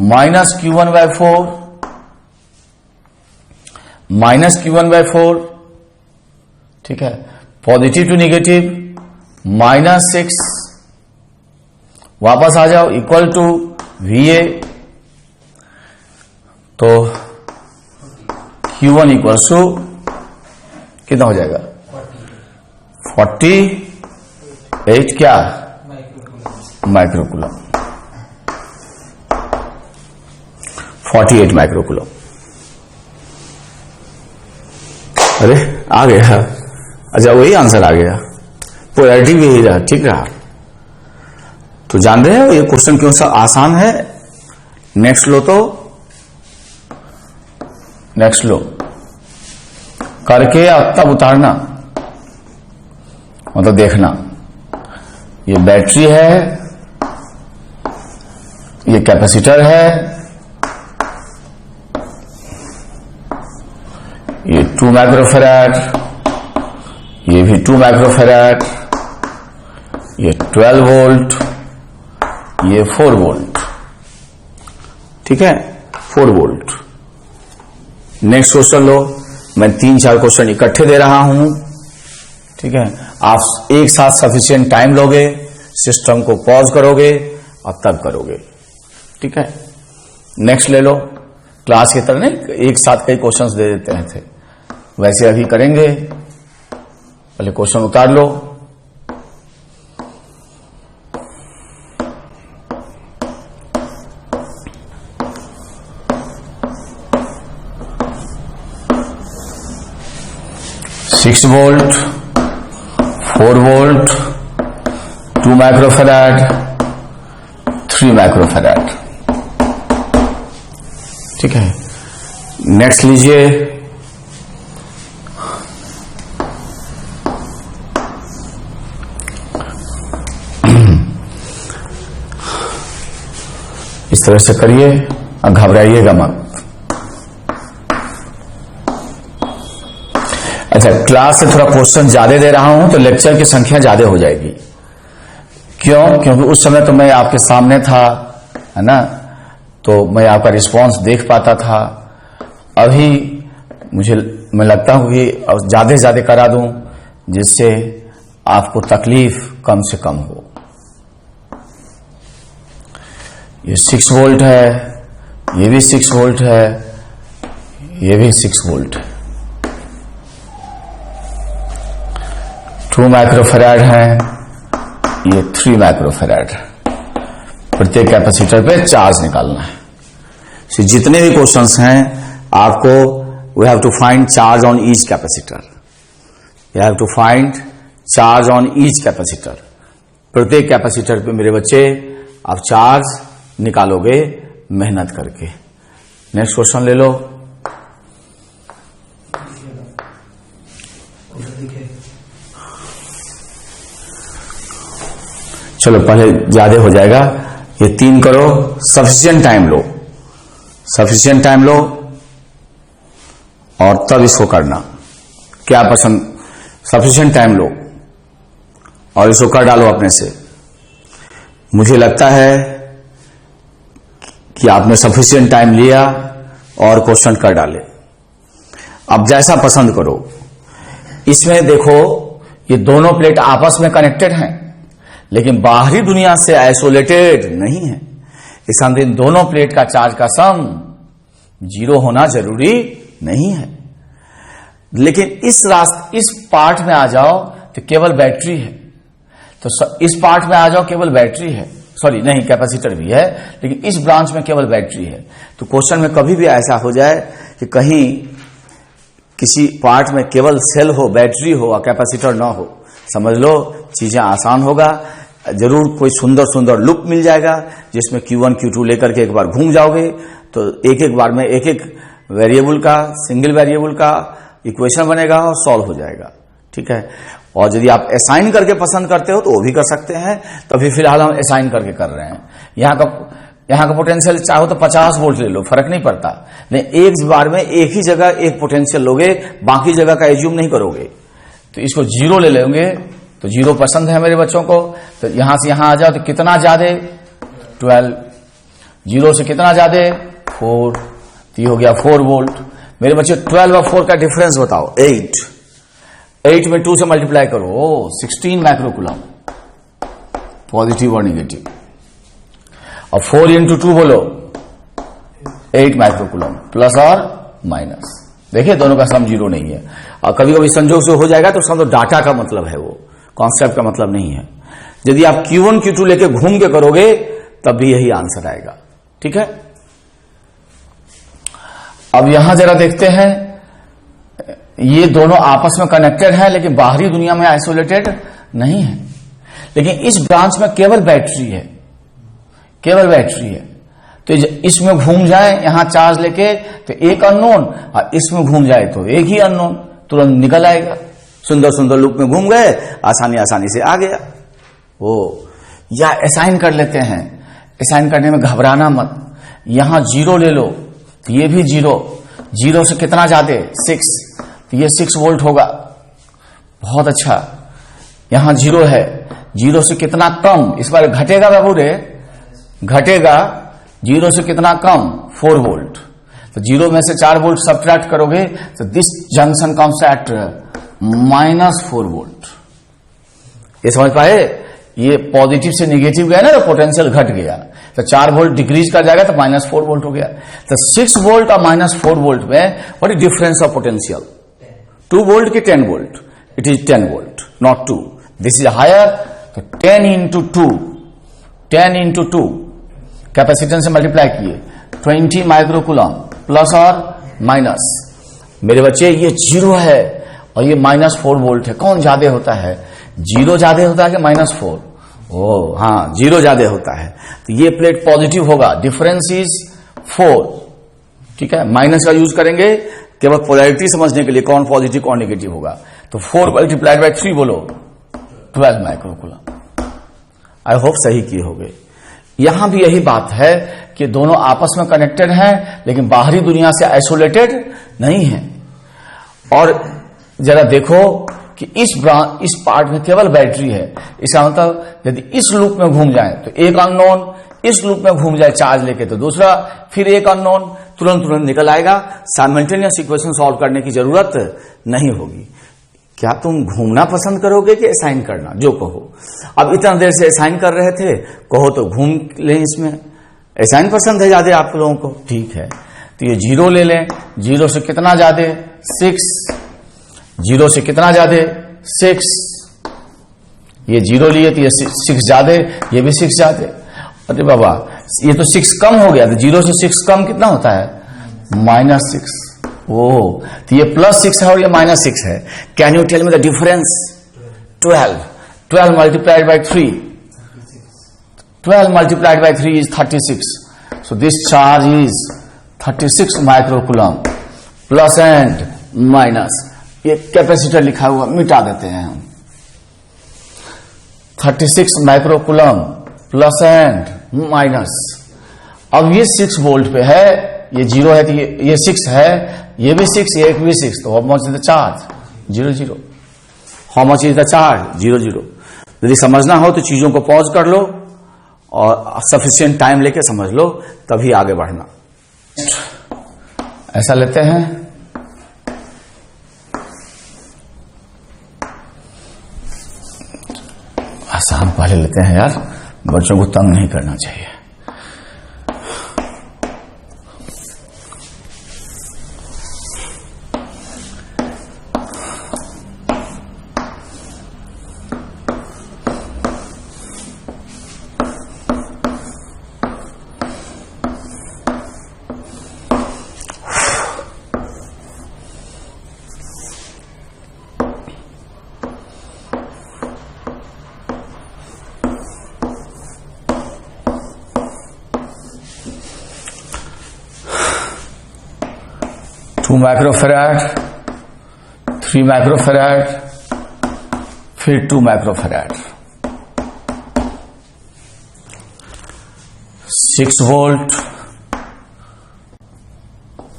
माइनस Q1 बाय 4, ठीक है, पॉजिटिव टू नेगेटिव, -6, वापस आ जाओ, इक्वल टू VA। तो Q1 इक्वल्स टू कितना हो जाएगा? 48 क्या? Microcoulomb, 48 microcoulomb. अरे आ गया, अच्छा वही आंसर आ गया, पोलैरिटी भी यही रहा, ठीक रहा। तो जान रहे हो ये क्वेश्चन क्यों सा आसान है? नेक्स्ट लो करके और तब उतारना, मतलब देखना। ये बैटरी है, ये कैपेसिटर है, ये 2 माइक्रोफैराड, ये भी 2 माइक्रोफैराड, ये 12 वोल्ट, ये 4 वोल्ट, ठीक है, 4 वोल्ट। नेक्स्ट क्वेश्चन लो, मैं 3-4 क्वेश्चन इकट्ठे दे रहा हूं, ठीक है। आप एक साथ सफिशिएंट टाइम लोगे, सिस्टम को पॉज करोगे और तब करोगे, ठीक है। नेक्स्ट ले लो, क्लास की तरह नहीं एक साथ कई क्वेश्चंस दे देते हैं थे, वैसे अभी करेंगे। पहले क्वेश्चन उतार लो। 6 वोल्ट, 4 वोल्ट, 2 माइक्रोफैराड, 3 माइक्रोफैराड। ठीक है, नेक्स्ट लीजिए। इस तरह से करिए, अब घबराइएगा मत। अच्छा, क्लास से थोड़ा क्वेश्चन ज्यादा दे रहा हूं तो लेक्चर की संख्या ज्यादा हो जाएगी। क्यों? क्योंकि उस समय तो मैं आपके सामने था, है ना, तो मैं आपका रिस्पांस देख पाता था। अभी मैं लगता हूं कि ज्यादा से ज्यादा करा दूं जिससे आपको तकलीफ कम से कम हो। ये 6 वोल्ट है, ये भी 6 वोल्ट है, ये भी 6 वोल्ट है। 2 माइक्रोफैराड है, ये 3 माइक्रोफैराड है। प्रत्येक कैपेसिटर पे चार्ज निकालना है। So, जितने भी क्वेश्चंस हैं आपको we have to find charge on each capacitor. You have to find charge on each capacitor. प्रत्येक कैपेसिटर पे मेरे बच्चे आप चार्ज निकालोगे मेहनत करके। नेक्स्ट क्वेश्चन ले लो। चलो पहले ज्यादा हो जाएगा, ये 3 करो। सफिशिएंट टाइम लो, सफिशिएंट टाइम लो और तब इसको करना। क्या पसंद? सफिशिएंट टाइम लो और इसको कर डालो अपने से। मुझे लगता है कि आपने सफिशिएंट टाइम लिया और क्वेश्चन कर डाले। अब जैसा पसंद करो। इसमें देखो, ये दोनों प्लेट आपस में कनेक्टेड हैं लेकिन बाहरी दुनिया से आइसोलेटेड नहीं है। इस इन दोनों प्लेट का चार्ज का सम 0 होना जरूरी नहीं है। लेकिन इस पार्ट में आ जाओ तो केवल बैटरी है, तो इस पार्ट में आ जाओ केवल बैटरी है, सॉरी नहीं, कैपेसिटर भी है लेकिन इस ब्रांच में केवल बैटरी है। तो क्वेश्चन में कभी भी ऐसा हो जाए कि कहीं किसी पार्ट में केवल सेल हो, बैटरी हो और कैपेसिटर ना हो, समझ लो चीजें आसान होगा। जरूर कोई सुंदर सुंदर लुक मिल जाएगा जिसमें Q1 Q2 लेकर के एक बार घूम जाओगे तो एक एक बार में एक एक वेरिएबल का, सिंगल वेरिएबल का इक्वेशन बनेगा और सॉल्व हो जाएगा। ठीक है, और यदि आप असाइन करके पसंद करते हो तो वो भी कर सकते हैं। तो अभी फिलहाल हम असाइन करके कर रहे हैं। यहाँ का पोटेंशियल चाहो तो 50 वोल्ट ले लो, फर्क नहीं पड़ता। नहीं, एक बार में एक ही जगह एक पोटेंशियल लोगे, बाकी जगह का एज्यूम नहीं करोगे। तो इसको 0 ले लेंगे, तो 0 पसंद है मेरे बच्चों को। तो यहां से यहां आ जाओ तो कितना ज्यादा? 12। 0 से कितना ज्यादा? 4। तो ये हो गया 4 वोल्ट। मेरे बच्चे 12 और 4 का डिफरेंस बताओ। 8 में 2 से मल्टीप्लाई करो, 16 माइक्रोकूलम, पॉजिटिव और निगेटिव। और 4 इंटू 2 बोलो 8 माइक्रोकूलम, प्लस और माइनस। देखिए दोनों का सम 0 नहीं है। और कभी कभी संजोग से हो जाएगा तो समझो डाटा का मतलब है, वो कॉन्सेप्ट का मतलब नहीं है। यदि आप Q1 Q2 लेके घूम के करोगे तब भी यही आंसर आएगा। ठीक है, अब यहां जरा देखते हैं, ये दोनों आपस में कनेक्टेड हैं लेकिन बाहरी दुनिया में आइसोलेटेड नहीं है। लेकिन इस ब्रांच में केवल बैटरी है, केवल बैटरी है। तो इसमें घूम जाए यहां चार्ज लेके तो एक अननोन, और इसमें घूम जाए तो एक ही अननोन, तुरंत निकल आएगा। सुंदर सुंदर लूप में घूम गए, आसानी से आ गया वो। या असाइन कर लेते हैं, असाइन करने में घबराना मत। यहां 0 ले लो तो ये भी 0 से कितना ज्यादा? 6, तो ये 6 वोल्ट होगा। बहुत अच्छा, यहां 0 है, 0 से कितना कम? इस बार घटेगा बाबू रे, घटेगा। 0 से कितना कम? 4 वोल्ट। तो 0 में से 4 वोल्ट सब्ट्रैक्ट करोगे तो this junction comes at -4 volt. ये समझ पाए? ये पॉजिटिव से निगेटिव गया ना तो पोटेंशियल घट गया, तो 4 वोल्ट डिक्रीज कर जाएगा तो -4 वोल्ट हो गया। तो 6 वोल्ट और -4 वोल्ट में what is difference of potential? 2 volt की 10 volt, it is 10 volt not 2। This is higher, तो 10 इंटू 2 कैपेसिटेंस से मल्टीप्लाई किए 20 माइक्रोकूलम, प्लस और माइनस। मेरे बच्चे ये 0 है और ये -4 वोल्ट है। कौन ज्यादा होता है, 0 ज्यादा होता है कि -4? ओ हाँ, 0 ज्यादा होता है। तो ये प्लेट पॉजिटिव होगा, डिफरेंस इज 4। ठीक है, माइनस का यूज करेंगे केवल पोलैरिटी समझने के लिए, कौन पॉजिटिव कौन नेगेटिव होगा। तो 4 मल्टीप्लाइड बाय 3 बोलो 12 माइक्रोकूलम। आई होप सही किए होगे। यहां भी यही बात है कि दोनों आपस में कनेक्टेड हैं, लेकिन बाहरी दुनिया से आइसोलेटेड नहीं है। और जरा देखो कि इस पार्ट में केवल बैटरी है। इसका मतलब यदि इस लूप में घूम जाए तो एक अननोन, इस लूप में घूम जाए चार्ज लेके तो दूसरा, फिर एक अननोन, तुरंत निकल आएगा। साइमल्टेनियस इक्वेशन सॉल्व करने की जरूरत नहीं होगी। क्या तुम घूमना पसंद करोगे कि असाइन करना, जो कहो। अब इतना देर से असाइन कर रहे थे, कहो तो घूम लें इसमें। असाइन पसंद है ज्यादा आप लोगों को, ठीक है। तो ये 0 ले लें, 0 से कितना ज्यादा, 6, 0 से कितना ज्यादा, 6। ये 0 लिए तो ये 6 ज्यादा, ये भी 6 ज्यादा। अरे बाबा, ये तो 6 कम हो गया। तो 0 से 6 कम कितना होता है, -6। ओह, तो ये +6 है और ये -6 है। Can you tell me the difference? 12 multiplied by 3, 12 multiplied by 3 is 36। So this charge is 36 microcoulomb, plus and minus. ये कैपेसिटर लिखा हुआ मिटा देते हैं हम। 36 माइक्रोकूलम प्लस एंड माइनस। अब ये 6 वोल्ट पे है, ये 0 है तो ये 6 है, ये भी 6, ये भी 6। तो how much is the charge, 0 0। How much is the charge, 0 0। यदि समझना हो तो चीजों को पॉज कर लो और सफिशिएंट टाइम लेके समझ लो, तभी आगे बढ़ना। ऐसा लेते हैं, आसान पहले लेते हैं यार, बच्चों को तंग नहीं करना चाहिए। टू माइक्रोफेराड, 3 माइक्रोफेराड, फिर 2 microfarad, 6 volt,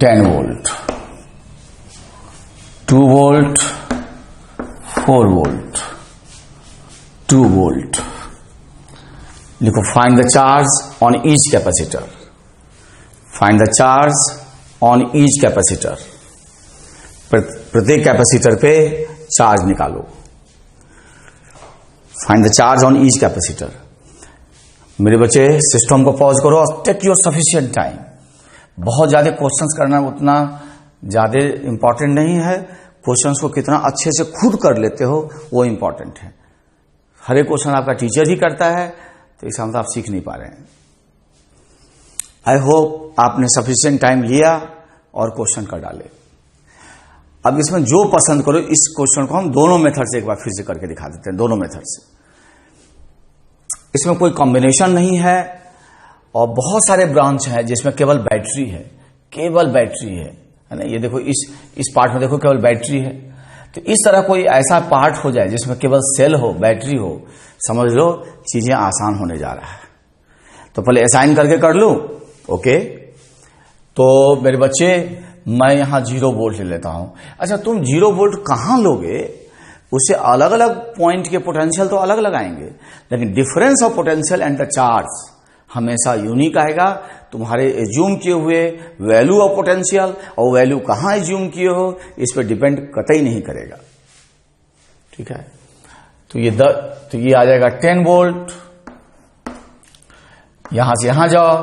10 volt, 2 volt, 4 volt, 2 volt. लिखो find the charge on each capacitor. Find the charge on each capacitor. प्रत्येक कैपेसिटर पे चार्ज निकालो। Find the charge on each capacitor. मेरे बच्चे सिस्टम को पॉज करो और टेक योर सफिशिएंट टाइम। बहुत ज्यादा क्वेश्चंस करना उतना ज्यादा इंपॉर्टेंट नहीं है। क्वेश्चंस को कितना अच्छे से खुद कर लेते हो वो इंपॉर्टेंट है। हर एक क्वेश्चन आपका टीचर ही करता है, तो इसका मतलब आप सीख नहीं पा रहे हैं। आई होप आपने सफिशिएंट टाइम लिया और क्वेश्चन कर डाले। अब इसमें जो पसंद करो, इस क्वेश्चन को हम दोनों मेथड से एक बार फिर से करके दिखा देते हैं, दोनों मेथड से। इसमें कोई कॉम्बिनेशन नहीं है और बहुत सारे ब्रांच हैं जिसमें केवल बैटरी है, केवल बैटरी है ना। ये देखो इस पार्ट में देखो केवल बैटरी है। तो इस तरह कोई ऐसा पार्ट हो जाए जिसमें केवल सेल हो, बैटरी हो, समझ लो चीजें आसान होने जा रहा है। तो पहले असाइन करके कर लूं, ओके। तो मेरे बच्चे मैं यहां 0 वोल्ट ले लेता हूं। अच्छा, तुम 0 वोल्ट कहां लोगे? उससे अलग अलग पॉइंट के पोटेंशियल तो अलग लगाएंगे, लेकिन difference of potential and the charge हमेशा यूनिक आएगा। तुम्हारे एज्यूम किए हुए वैल्यू ऑफ पोटेंशियल और वैल्यू कहां एज्यूम किए हो इस पर डिपेंड कतई नहीं करेगा, ठीक है। तो ये आ जाएगा 10 वोल्ट। यहां से यहां जाओ,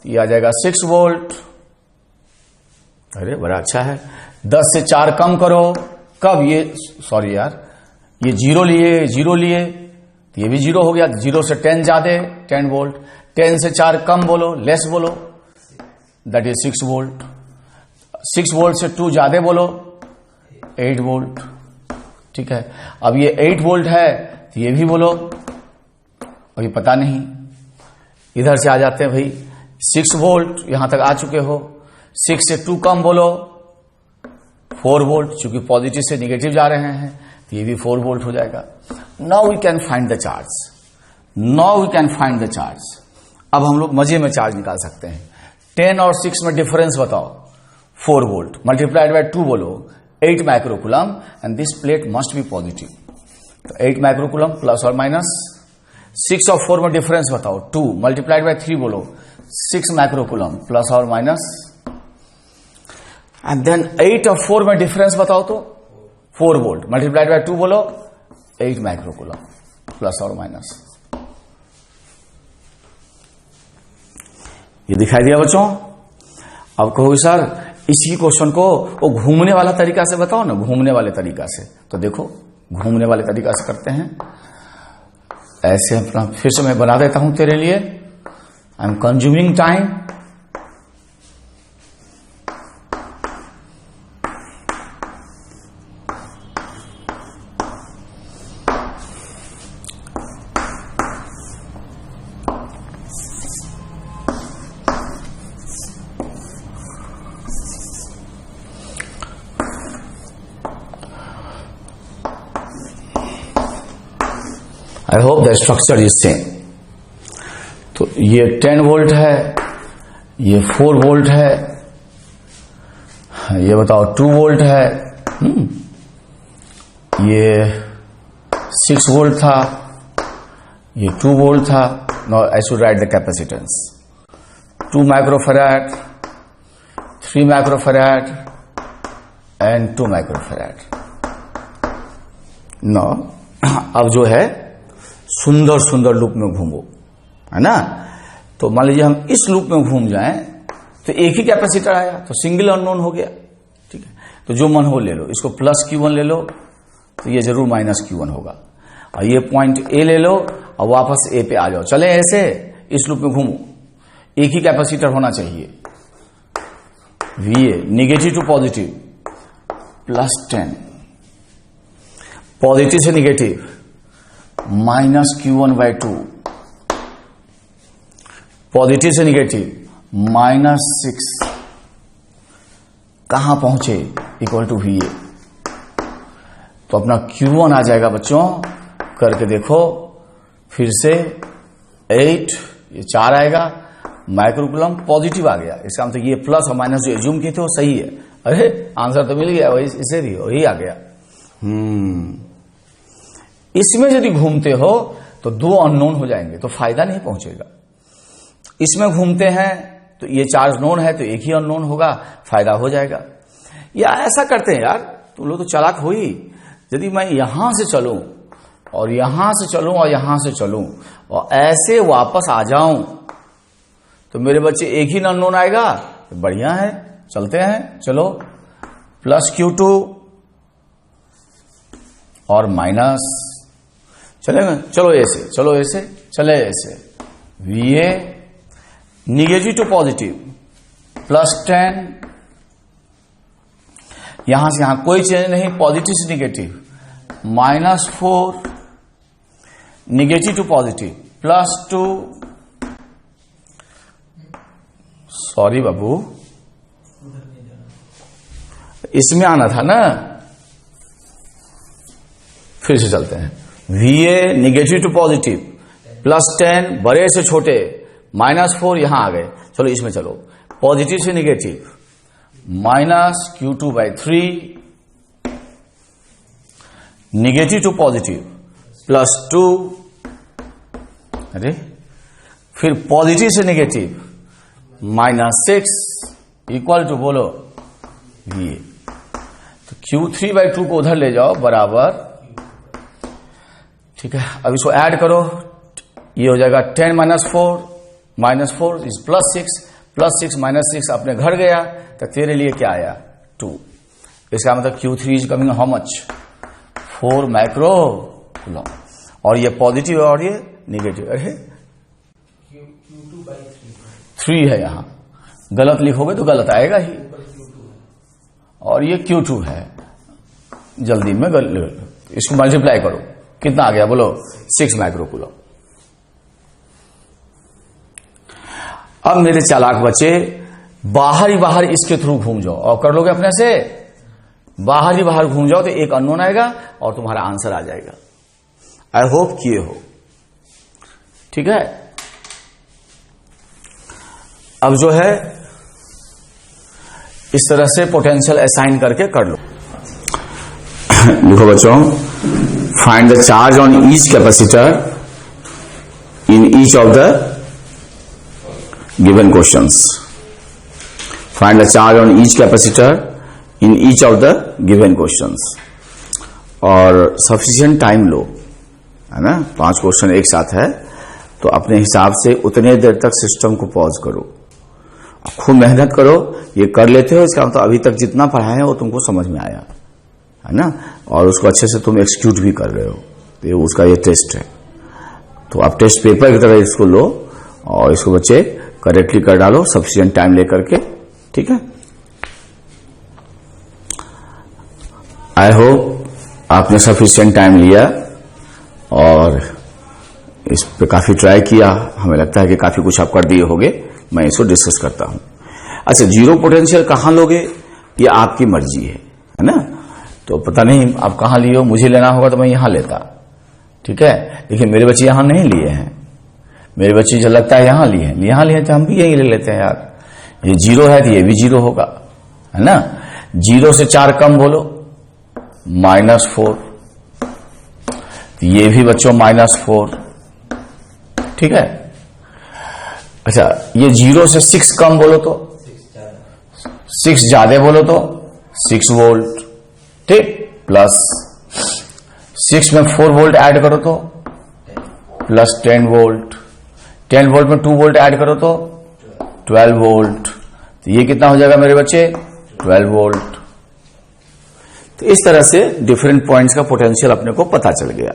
ये आ जाएगा 6 वोल्ट। अरे बड़ा अच्छा है। 10 से 4 कम करो, कब? ये सॉरी यार, ये 0 लिए तो ये भी 0 हो गया। 0 से 10 ज्यादा, 10 वोल्ट। 10 से 4 कम बोलो, लेस बोलो, दैट इज 6 वोल्ट। 6 वोल्ट से 2 ज्यादा बोलो, 8 वोल्ट। ठीक है। अब ये 8 वोल्ट है तो ये भी बोलो, अभी पता नहीं। इधर से आ जाते हैं भाई, 6 वोल्ट यहां तक आ चुके हो, 6 से 2 कम बोलो 4 वोल्ट, चूंकि पॉजिटिव से निगेटिव जा रहे हैं तो ये भी 4 वोल्ट हो जाएगा। Now we can find the charge, now we can find the charge. अब हम लोग मजे में चार्ज निकाल सकते हैं। 10 और 6 में डिफरेंस बताओ, 4 वोल्ट मल्टीप्लाइड बाय 2 बोलो 8 microcoulomb, and this plate must be positive. तो 8 माइक्रोकूलम प्लस और माइनस। 6 और 4 में डिफरेंस बताओ, 2 मल्टीप्लाइड बाय 3 बोलो 6 माइक्रोकूलम प्लस और माइनस। एंड देन 8 और 4 में डिफरेंस बताओ तो 4 वोल्ट मल्टीप्लाइड बाय 2 बोलो 8 माइक्रोकूलम प्लस और माइनस। ये दिखाई दिया बच्चों। अब कहोगे सर इसी क्वेश्चन को वो घूमने वाला तरीका से बताओ ना, घूमने वाले तरीका से। तो देखो घूमने वाले तरीका से करते हैं। ऐसे अपना फिर से मैं बना देता हूं तेरे लिए, I am consuming time. I hope the structure is same. तो ये 10 वोल्ट है, ये 4 वोल्ट है, ये बताओ 2 वोल्ट है, ये 6 वोल्ट था, ये 2 वोल्ट था। Now I should write the capacitance. 2 microfarad, 3 microfarad and 2 microfarad. Now अब जो है सुंदर सुंदर लूप में घूमो, है ना। तो मान लीजिए हम इस लूप में घूम जाएं तो एक ही कैपेसिटर आया, तो सिंगल अननोन हो गया, ठीक है। तो जो मन हो ले लो, इसको प्लस Q1 ले लो तो ये जरूर माइनस Q1 होगा, और ये पॉइंट A ले लो और वापस A पे आ जाओ। चले ऐसे इस लूप में घूमो, एक ही कैपेसिटर होना चाहिए। VA negative to positive +10, positive से निगेटिव माइनस Q1/2, पॉजिटिव से निगेटिव -6, कहां पहुंचे इक्वल टू VA। तो अपना Q1 आ जाएगा बच्चों, करके देखो फिर से 8, ये 4 आएगा, माइक्रोकूलम पॉजिटिव आ गया। इसका मतलब ये प्लस और माइनस जो एज्यूम किए थे वो सही है। अरे आंसर तो मिल गया, वही इसे भी वही आ गया। इसमें यदि घूमते हो तो 2 अननोन हो जाएंगे, तो फायदा नहीं पहुंचेगा। इसमें घूमते हैं तो ये चार्ज नोन है तो एक ही अननोन होगा, फायदा हो जाएगा। या ऐसा करते हैं यार, तुम लोग तो चालाक हो ही। यदि मैं यहां से चलूं और यहां से चलूं और यहां से चलूं और ऐसे वापस आ जाऊं तो मेरे बच्चे एक ही अननोन आएगा, तो बढ़िया है, चलते हैं। चलो प्लस Q2 और माइनस, चलेगा। चलो ऐसे, चलो ऐसे, चले ऐसे। VA निगेटिव टू पॉजिटिव +10, यहां से यहां कोई चेंज नहीं, पॉजिटिव से negative -4, negative to positive +2। Sorry बाबू, इसमें आना था ना। फिर से चलते हैं। VA निगेटिव टू पॉजिटिव +10, बड़े से छोटे -4, यहां आ गए। चलो इसमें चलो, पॉजिटिव से negative -Q2/3, negative to positive +2, अरे फिर पॉजिटिव से निगेटिव -6 इक्वल टू बोलो VA। तो Q3/2 को उधर ले जाओ बराबर, ठीक है। अब इसको ऐड करो, ये हो जाएगा 10 -4 इज +6, +6 -6 अपने घर गया, तो तेरे लिए क्या आया 2। इसका मतलब Q3 is coming how much 4 microcoulomb, और ये पॉजिटिव और ये निगेटिव। अरे Q2/3 है, यहां गलत लिखोगे तो गलत आएगा ही, और ये Q2 है, जल्दी में इसको मल्टीप्लाई करो, कितना आ गया बोलो? 6 माइक्रोकूलम। अब मेरे चालाक बच्चे बाहर ही बाहर इसके थ्रू घूम जाओ और कर लोगे अपने से, बाहर ही बाहर घूम जाओ तो एक अननोन आएगा और तुम्हारा आंसर आ जाएगा। आई होप किए हो, ठीक है। अब जो है इस तरह से पोटेंशियल असाइन करके कर लो। लिखो बच्चों, find the charge on each capacitor in each of the given questions. Find the charge on each capacitor in each of the given questions. और सफिशिएंट टाइम लो, है ना, 5 क्वेश्चन एक साथ है तो अपने हिसाब से उतने देर तक सिस्टम को पॉज करो, खूब मेहनत करो। ये कर लेते हो इसका मतलब अभी तक जितना पढ़ाए हैं वो तुमको समझ में आया, है ना, और उसको अच्छे से तुम एक्सिक्यूट भी कर रहे हो। तो उसका ये टेस्ट है। तो आप टेस्ट पेपर की तरह इसको लो और इसको बच्चे करेक्टली कर डालो सफिशिएंट टाइम लेकर के, ठीक है। आई होप आपने सफिशिएंट टाइम लिया और इस पे काफी ट्राई किया। हमें लगता है कि काफी कुछ आप कर दिए होंगे। मैं इसको डिस्कस करता हूं। अच्छा, जीरो पोटेंशियल कहां लोगे ये आपकी मर्जी है ना। तो पता नहीं आप कहां लिए हो, मुझे लेना होगा तो मैं यहां लेता, ठीक है। लेकिन मेरे बच्चे यहां नहीं लिए हैं, मेरे बच्चे जो लगता है यहां लिए हैं, यहां लिए तो हम भी यही ले लेते हैं यार। ये जीरो है तो ये भी जीरो होगा, है ना। 0 से 4 कम बोलो, -4, ये भी बच्चों -4, ठीक है। अच्छा, ये 0 से 6 कम बोलो तो 6 ज्यादा बोलो तो 6 वोल्ट, ठीक, प्लस 6 में 4 वोल्ट ऐड करो तो प्लस 10 वोल्ट, 10 वोल्ट में 2 वोल्ट ऐड करो तो 12 वोल्ट। तो ये कितना हो जाएगा मेरे बच्चे? 12 वोल्ट। तो इस तरह से डिफरेंट पॉइंट्स का पोटेंशियल अपने को पता चल गया।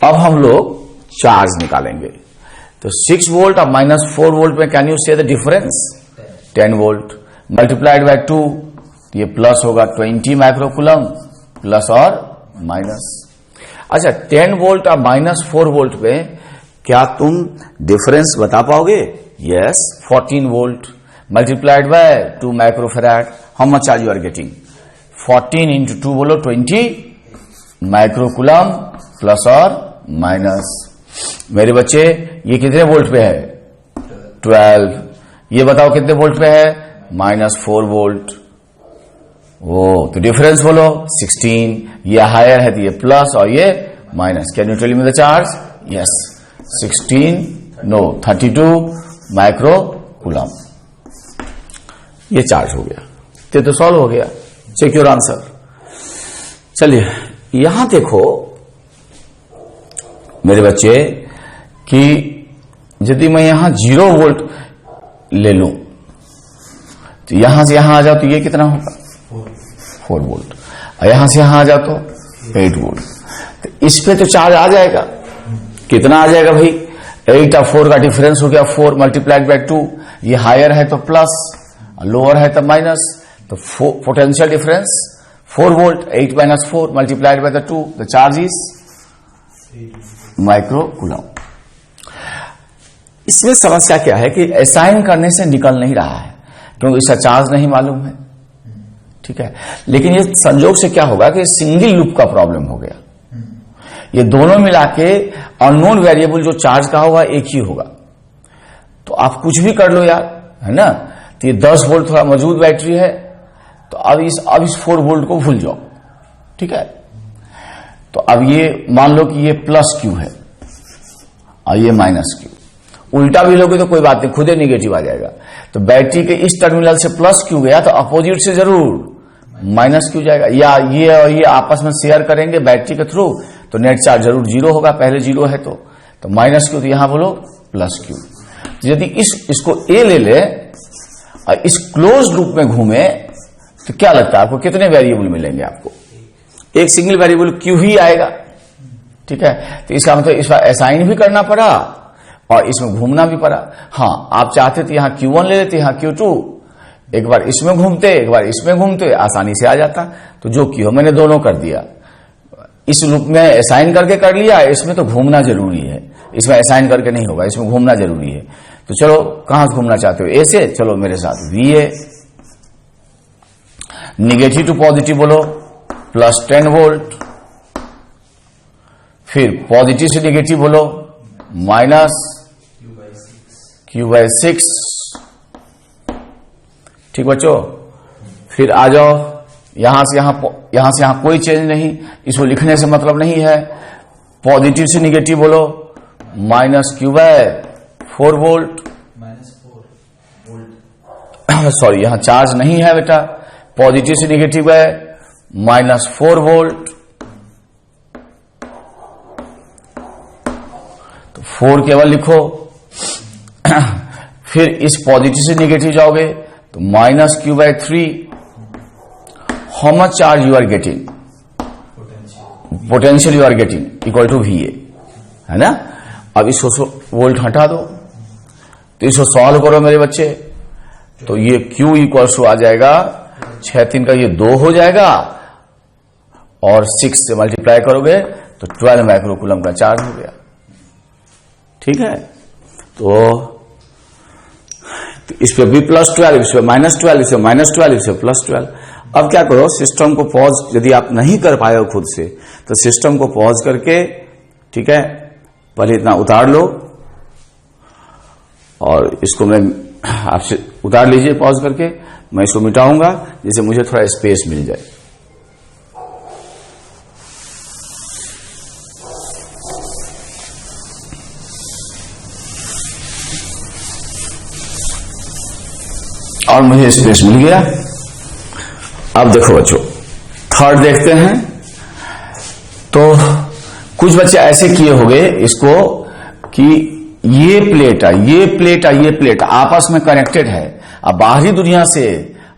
अब हम लोग चार्ज निकालेंगे। तो 6 वोल्ट और -4 वोल्ट में कैन यू से the difference? 10 volt multiplied by 2, ये प्लस होगा 20 माइक्रोकूलम, प्लस और माइनस। अच्छा, 10 वोल्ट और -4 वोल्ट में क्या तुम डिफरेंस बता पाओगे? Yes, 14 volt multiplied by 2 microfarad. How much are you are getting? 14 into 2 बोलो 20 माइक्रोकूलम, प्लस और माइनस। मेरे बच्चे ये कितने वोल्ट पे है? 12। ये बताओ कितने वोल्ट पे है? -4 वोल्ट। ओ, तो डिफरेंस बोलो 16। ये हायर है तो ये प्लस और ये minus. Can you tell me the charge? Yes, 32 microcoulomb. ये चार्ज हो गया, तो सॉल्व हो गया। Check your answer. चलिए यहां देखो मेरे बच्चे कि यदि मैं यहां 0 वोल्ट ले लूं तो यहां से यहां आ जाओ तो ये कितना होगा? 4 वोल्ट। और यहां से यहां आ जाओ तो 8 वोल्ट। तो इस पे तो चार्ज आ जाएगा। कितना आ जाएगा भाई? 8 और 4 का डिफरेंस हो गया 4 मल्टीप्लाइड बाय 2। ये हायर है तो प्लस, लोअर है तो माइनस। तो potential difference 4 volt, 8 - 4 multiplied by the 2, the charge is microcoulomb. इसमें समस्या क्या है कि असाइन करने से निकल नहीं रहा है क्योंकि इसका चार्ज नहीं मालूम है, ठीक है। लेकिन ये संयोग से क्या होगा कि सिंगल लूप का प्रॉब्लम हो गया। ये दोनों मिला के अननोन वेरिएबल जो चार्ज का होगा एक ही होगा। तो आप कुछ भी कर लो यार, है ना। तो ये 10 वोल्ट थोड़ा मौजूद बैटरी है तो अब इस 4 वोल्ट को भूल जाओ, ठीक है। तो अब ये मान लो कि ये प्लस क्यू है और ये माइनस क्यू। उल्टा भी लोगे तो कोई बात नहीं, खुद ही निगेटिव आ जाएगा। तो बैटरी के इस टर्मिनल से प्लस क्यू गया तो अपोजिट से जरूर माइनस क्यू जाएगा। या ये और ये आपस में शेयर करेंगे बैटरी के थ्रू तो नेट चार्ज जरूर 0 होगा। पहले 0 है तो माइनस क्यू, तो यहां बोलो प्लस क्यू। यदि इसको ए ले ले और इस क्लोज लूप में घूमे तो क्या लगता है आपको कितने वेरिएबल मिलेंगे? आपको एक सिंगल वेरिएबल क्यू ही आएगा, ठीक है। तो इसका मतलब इस बार असाइन भी करना पड़ा और इसमें घूमना भी पड़ा। हाँ, आप चाहते तो यहां Q1 ले लेते, यहां Q2, एक बार इसमें घूमते एक बार इसमें घूमते, आसानी से आ जाता। तो जो Q मैंने दोनों कर दिया, इस लूप में असाइन करके कर लिया, इसमें तो घूमना जरूरी है, इसमें असाइन करके नहीं होगा, इसमें घूमना जरूरी है। तो चलो कहां से घूमना चाहते हो, ए से, चलो मेरे साथ VA, निगेटिव टू पॉजिटिव बोलो प्लस 10 वोल्ट, फिर पॉजिटिव से निगेटिव बोलो माइनस Q/6। ठीक बच्चों, फिर आ जाओ यहां से यहां कोई चेंज नहीं, इसको लिखने से मतलब नहीं है। पॉजिटिव से निगेटिव बोलो माइनस Q/4 वोल्ट, सॉरी यहां चार्ज नहीं है बेटा, पॉजिटिव से निगेटिव है माइनस 4 वोल्ट, तो 4 केवल लिखो। फिर इस पॉजिटिव से निगेटिव जाओगे तो minus Q/3। How much charge you are getting, potential you are getting equal to VA, है ना। अब इसको वोल्ट हटा दो, तो इसको सॉल्व करो मेरे बच्चे, तो ये Q इक्वल टू आ जाएगा 6×3 का ये 2 हो जाएगा, और 6 से मल्टीप्लाई करोगे तो 12 माइक्रोकूलम का चार्ज हो गया। ठीक है, तो इस पे भी +12, इस पे -12, इस पे -12, इस पे +12। अब क्या करो, सिस्टम को पॉज, यदि आप नहीं कर पाए हो खुद से तो सिस्टम को पॉज करके, ठीक है, पहले इतना उतार लो, और इसको मैं आपसे उतार लीजिए पॉज करके, मैं इसको मिटाऊंगा जिससे मुझे थोड़ा स्पेस मिल जाए। और मुझे स्पेस मिल गया। अब देखो बच्चों, थर्ड देखते हैं। तो कुछ बच्चे ऐसे किए होंगे इसको कि ये प्लेट आपस में कनेक्टेड है, अब बाहरी दुनिया से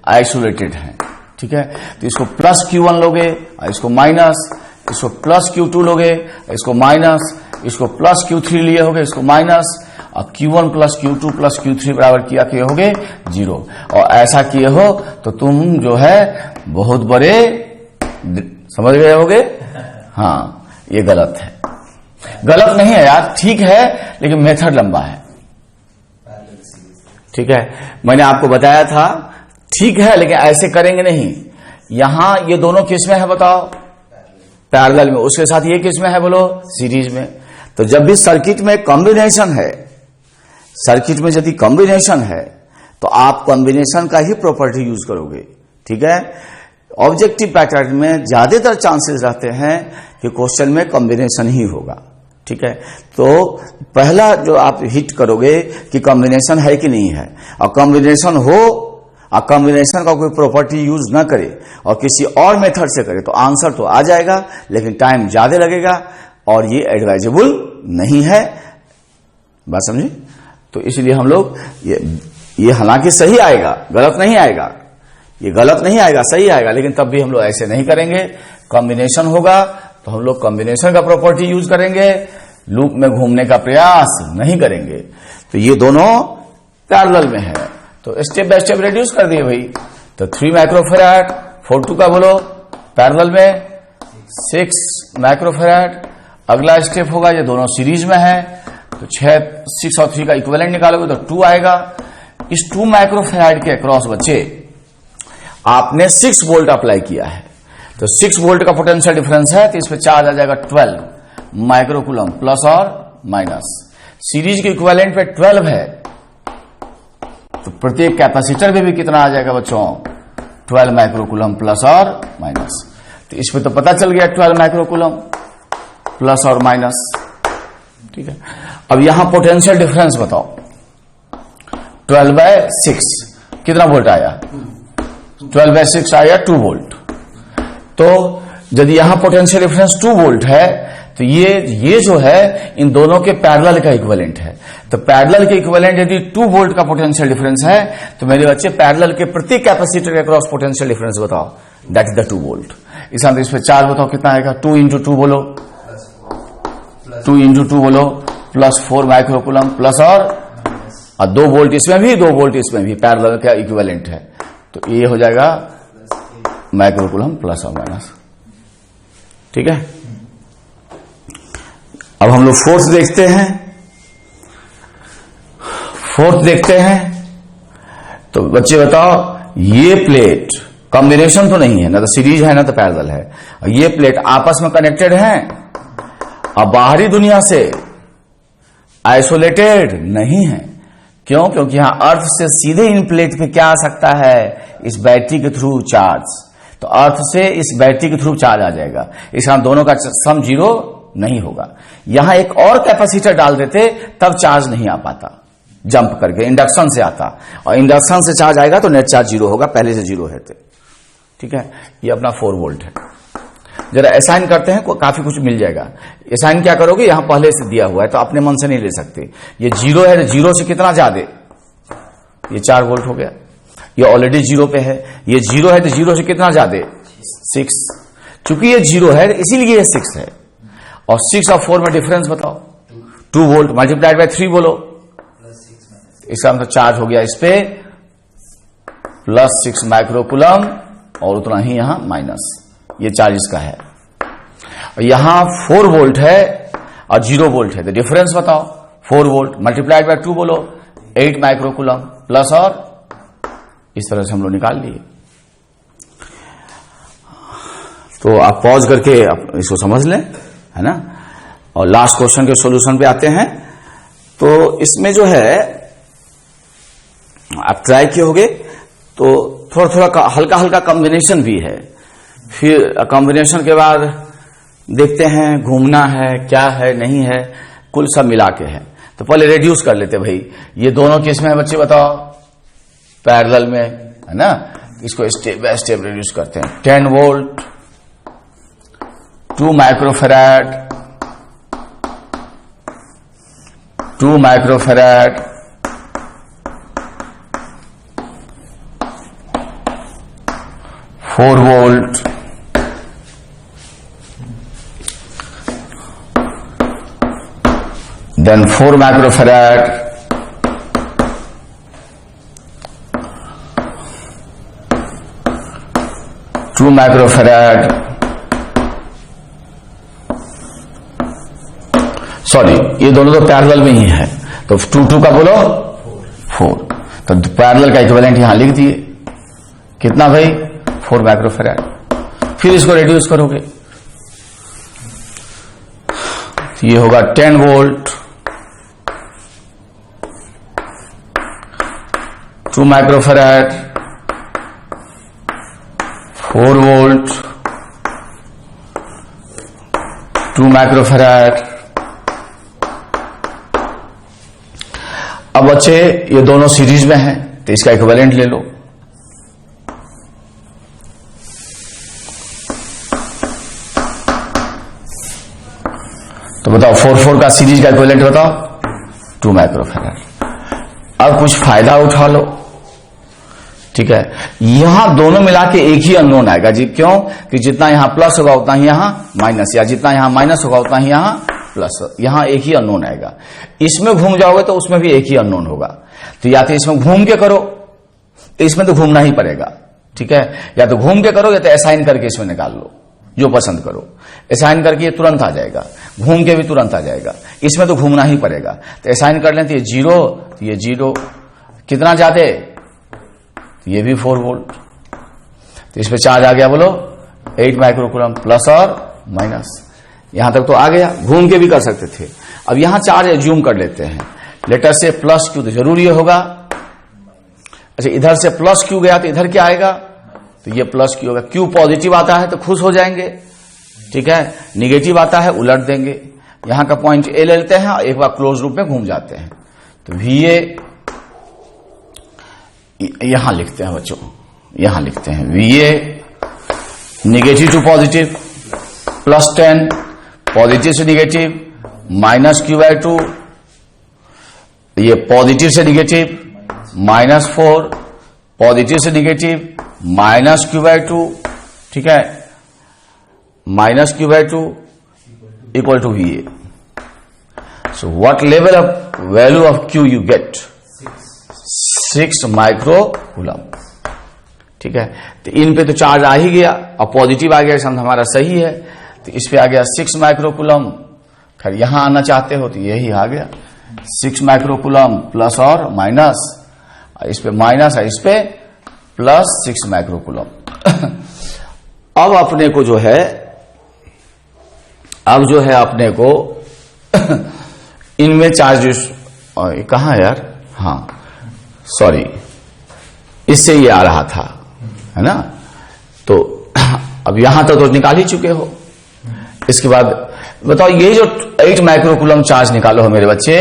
आइसोलेटेड है। ठीक है, तो इसको +Q1 लोगे, इसको माइनस, इसको +Q2 लोगे, इसको माइनस, इसको +Q3 लिए होगे, इसको माइनस, अब Q1 + Q2 + Q3 बराबर किया किए होगे 0। और ऐसा किए हो तो तुम जो है बहुत बड़े, समझ गए होगे। हाँ, ये गलत है, गलत नहीं है यार, ठीक है, लेकिन मेथड लंबा है। ठीक है, मैंने आपको बताया था, ठीक है, लेकिन ऐसे करेंगे नहीं। यहां ये दोनों किस में है बताओ, पैरेलल में, उसके साथ ये किस में है बोलो, सीरीज में। तो जब भी सर्किट में कॉम्बिनेशन है, सर्किट में यदि कॉम्बिनेशन है तो आप कॉम्बिनेशन का ही प्रॉपर्टी यूज करोगे। ठीक है, ऑब्जेक्टिव पैटर्न में ज्यादातर चांसेस रहते हैं कि क्वेश्चन में कॉम्बिनेशन ही होगा। ठीक है, तो पहला जो आप हिट करोगे कि कॉम्बिनेशन है कि नहीं है, और कॉम्बिनेशन हो और कॉम्बिनेशन का कोई प्रॉपर्टी यूज ना करे और किसी और मेथड से करे तो आंसर तो आ जाएगा, लेकिन टाइम ज्यादा लगेगा और ये एडवाइजेबल नहीं है। बात समझे? तो इसलिए हम लोग ये हालांकि सही आएगा, गलत नहीं आएगा, ये गलत नहीं आएगा, सही आएगा, लेकिन तब भी हम लोग ऐसे नहीं करेंगे। कॉम्बिनेशन होगा तो हम लोग कॉम्बिनेशन का प्रॉपर्टी यूज करेंगे, लूप में घूमने का प्रयास नहीं करेंगे। तो ये दोनों पैरेलल में है, तो स्टेप बाय स्टेप रिड्यूस कर दिए भाई। तो 3 माइक्रोफैराड, 4/2 का बोलो, पैरेलल में 6 माइक्रोफैराड। अगला स्टेप होगा, ये दोनों सीरीज में है, तो 6 और 3 का इक्विवेलेंट निकालोगे तो 2 आएगा। इस 2 माइक्रोफैराड के अक्रॉस बच्चे आपने 6 वोल्ट अप्लाई किया है, तो 6 वोल्ट का पोटेंशियल डिफरेंस है, तो इस पे चार्ज आ जाएगा 12 माइक्रोकूलम, प्लस और माइनस। सीरीज के इक्विवेलेंट पे 12 है, तो प्रत्येक कैपेसिटर पे भी कितना आ जाएगा बच्चों, 12 माइक्रोकूलम प्लस और माइनस। तो इस पे तो पता चल गया 12 माइक्रोकूलम प्लस और माइनस। ठीक है, अब यहां पोटेंशियल डिफरेंस बताओ, 12/6 कितना वोल्ट आया, 12/6 आया 2 वोल्ट। तो यदि यहां पोटेंशियल डिफरेंस 2 वोल्ट है तो ये जो है इन दोनों के पैरेलल का इक्विवेलेंट है। तो पैरेलल के इक्विवेलेंट यदि 2 वोल्ट का पोटेंशियल डिफरेंस है तो मेरे बच्चे पैरेलल के प्रत्येक कैपेसिटर के क्रॉस पोटेंशियल डिफरेंस बताओ, दैट इज द 2 वोल्ट। इस पे चार्ज बताओ कितना आएगा, 2 × 2 बोलो, 2 × 2 बोलो, प्लस 4 माइक्रोकूलम प्लस और 2 वोल्ट इसमें भी, 2 वोल्ट इसमें भी, पैरेलल का इक्विवेलेंट है। तो ये हो जाएगा माइक्रोकूलम प्लस और माइनस। ठीक है। अब हम लोग फोर्थ देखते हैं। फोर्थ देखते हैं तो बच्चे बताओ, ये प्लेट कॉम्बिनेशन तो नहीं है, ना तो सीरीज है ना तो पैरेलल है, और ये प्लेट आपस में कनेक्टेड हैं और बाहरी दुनिया से आइसोलेटेड नहीं है। क्यों? क्योंकि यहां अर्थ से सीधे इन प्लेट पे क्या आ सकता है, इस बैटरी के थ्रू चार्ज। तो अर्थ से इस बैटरी के थ्रू चार्ज आ जाएगा, इसका दोनों का सम 0 नहीं होगा। यहां एक और कैपेसिटर डाल देते तब चार्ज नहीं आ पाता, जंप करके इंडक्शन से आता, और इंडक्शन से चार्ज आएगा तो नेट चार्ज 0 होगा, पहले से 0 है। ठीक है, ये अपना 4 वोल्ट है। जरा असाइन करते हैं, काफी कुछ मिल जाएगा। असाइन क्या करोगे, यहां पहले से दिया हुआ है तो अपने मन से नहीं ले सकते। ये 0 है, 0 से कितना ज्यादा, ये 4 वोल्ट हो गया। ये ऑलरेडी 0 पे है, ये 0 है तो 0 से कितना ज्यादा, 6। चूंकि ये 0 है इसीलिए ये 6 है, और 6 और 4 में डिफरेंस बताओ, 2 वोल्ट मल्टीप्लाइड बाय 3 बोलो, इसका मतलब चार्ज हो गया इस पे +6 माइक्रोकूलम, और उतना ही यहां माइनस, ये चार्ज इसका है। और यहां 4 वोल्ट है और 0 वोल्ट है, तो डिफरेंस बताओ, 4 वोल्ट मल्टीप्लाइड बाय 2 बोलो, 8 माइक्रोकूलम प्लस, और इस तरह से हम लोग निकाल लिए। तो आप पॉज करके इसको समझ लें, है ना। और लास्ट क्वेश्चन के सॉल्यूशन पे आते हैं। तो इसमें जो है आप ट्राई किए तो थोड़ा थोड़ा हल्का हल्का कॉम्बिनेशन भी है, फिर कॉम्बिनेशन के बाद देखते हैं घूमना है क्या है नहीं है, कुल सब मिला के है। तो पहले रिड्यूस कर लेते भाई, ये दोनों केस में है बच्चे बताओ, पैरेलल में है ना। इसको स्टेप बाय स्टेप रिड्यूस करते हैं। 10 volt, 2 microfarad, 2 microfarad, 4 volt, then 4 microfarad, 2 microfarad, sorry ये दोनों तो पैरेलल में ही है, तो 2 का बोलो 4, तो पैरेलल का इक्विवेलेंट यहां लिख दिए, कितना भाई 4 माइक्रोफैराड। फिर इसको रिड्यूस करोगे तो ये होगा 10 वोल्ट, 2 माइक्रोफैराड, 4 वोल्ट, 2 माइक्रोफैराड। अब बच्चे ये दोनों सीरीज में हैं तो इसका इक्विवेलेंट ले लो। तो बताओ 4 का सीरीज का इक्विवेलेंट बताओ, 2 माइक्रोफैराड। अब कुछ फायदा उठा लो, ठीक है। यहां दोनों मिला के एक ही अननोन आएगा जी, क्यों कि जितना यहां प्लस होगा उतना ही यहां माइनस, या जितना यहां माइनस होगा उतना ही यहां प्लस, यहां एक ही अननोन आएगा। इसमें घूम जाओगे तो उसमें भी एक ही अननोन होगा, तो या तो इसमें घूम के करो, इसमें तो घूमना ही पड़ेगा, ठीक है। या तो घूम के करो या तो असाइन करके इसमें निकाल लो, जो पसंद करो। असाइन करके ये तुरंत आ जाएगा, घूम के भी तुरंत आ जाएगा, इसमें तो घूमना ही पड़ेगा। तो असाइन कर लें तो ये 0, तो ये 0 कितना ज्यादा, तो ये भी 4 वोल्ट, तो इस पे चार्ज आ गया बोलो 8 माइक्रोकूलम प्लस और माइनस। यहां तक तो आ गया, घूम के भी कर सकते थे। अब यहां चार्ज एज्यूम कर लेते हैं, लेटर से प्लस क्यू, तो जरूर ये होगा। अच्छा इधर से प्लस क्यू गया तो इधर क्या आएगा, तो ये प्लस क्यू होगा। क्यू पॉजिटिव आता है तो खुश हो जाएंगे, ठीक है। निगेटिव आता है उलट देंगे। यहां का पॉइंट ए ले लेते हैं और एक बार क्लोज लूप में घूम जाते हैं, तो VA यहां लिखते हैं बच्चों, यहां लिखते हैं VA negative to positive +10, positive से निगेटिव -Q/2, ये पॉजिटिव से निगेटिव -4, पॉजिटिव से निगेटिव -Q/2, ठीक है। -Q/2 equal to VA। So what level of value of Q you get, 6 microcoulomb, ठीक है। तो इन पे तो चार्ज आ ही गया और पॉजिटिव आ गया, समझ हमारा सही है। तो इस पे आ गया 6 माइक्रोकूलम। खैर यहां आना चाहते हो तो यही आ गया 6 माइक्रोकूलम प्लस और माइनस, इस पे माइनस है, इस पे प्लस 6 माइक्रोकूलम। अब अपने को जो है, अपने को इनमें चार्जेस कहां है यार, हाँ सॉरी, इससे ये आ रहा था, है ना। तो अब यहां तक तो निकाल ही चुके हो। इसके बाद बताओ ये जो 8 माइक्रोकूलम चार्ज निकालो हो मेरे बच्चे,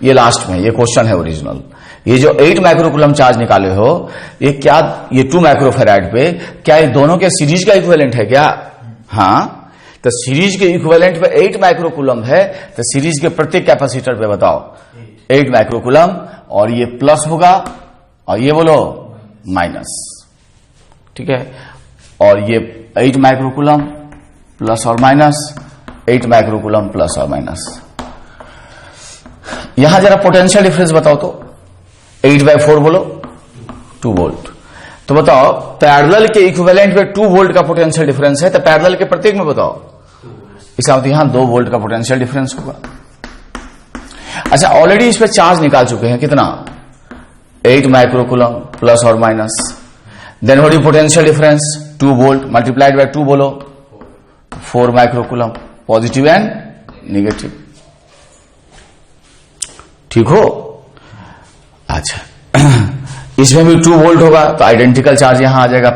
ये लास्ट में ये क्वेश्चन है ओरिजिनल। ये जो 8 माइक्रोकूलम चार्ज निकाले हो, ये क्या, ये 2 माइक्रोफेराड पे, क्या ये दोनों के सीरीज का इक्विवेलेंट है क्या? हाँ, तो सीरीज के इक्विवेलेंट पे 8 माइक्रोकूलम है, तो सीरीज के प्रत्येक कैपेसिटर पे बताओ 8 माइक्रोकूलम, और ये प्लस होगा और ये बोलो माइनस, ठीक है। और ये 8 माइक्रोकूलम प्लस और माइनस, 8 माइक्रोकूलम प्लस और माइनस। यहां जरा पोटेंशियल डिफरेंस बताओ तो, 8/4 बोलो 2 वोल्ट। तो बताओ पैरेलल के इक्विवेलेंट पे 2 वोल्ट का पोटेंशियल डिफरेंस है, तो पैरेलल के प्रत्येक में बताओ, इसका मतलब यहां 2 वोल्ट का पोटेंशियल डिफरेंस होगा। अच्छा, ऑलरेडी इस पे चार्ज निकाल चुके हैं कितना, 8 माइक्रोकूलम प्लस और minus, then what is potential difference 2 volt multiplied by 2 बोलो 4 माइक्रोकूलम, पॉजिटिव एंड नेगेटिव, ठीक हो। अच्छा, इसमें भी 2 वोल्ट होगा तो आइडेंटिकल चार्ज यहां आ जाएगा,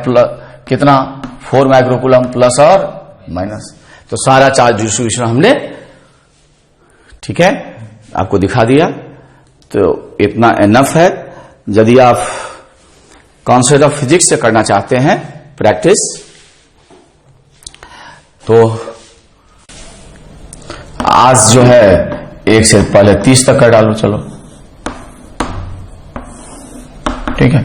कितना 4 माइक्रोकूलम प्लस और माइनस। तो सारा चार्ज डिस्ट्रीब्यूशन हमने, ठीक है, आपको दिखा दिया। तो इतना एनफ है। यदि आप कॉन्सेप्ट ऑफ फिजिक्स से करना चाहते हैं प्रैक्टिस, तो आज जो है 1 से पहले 30 तक कर डालो, चलो ठीक है।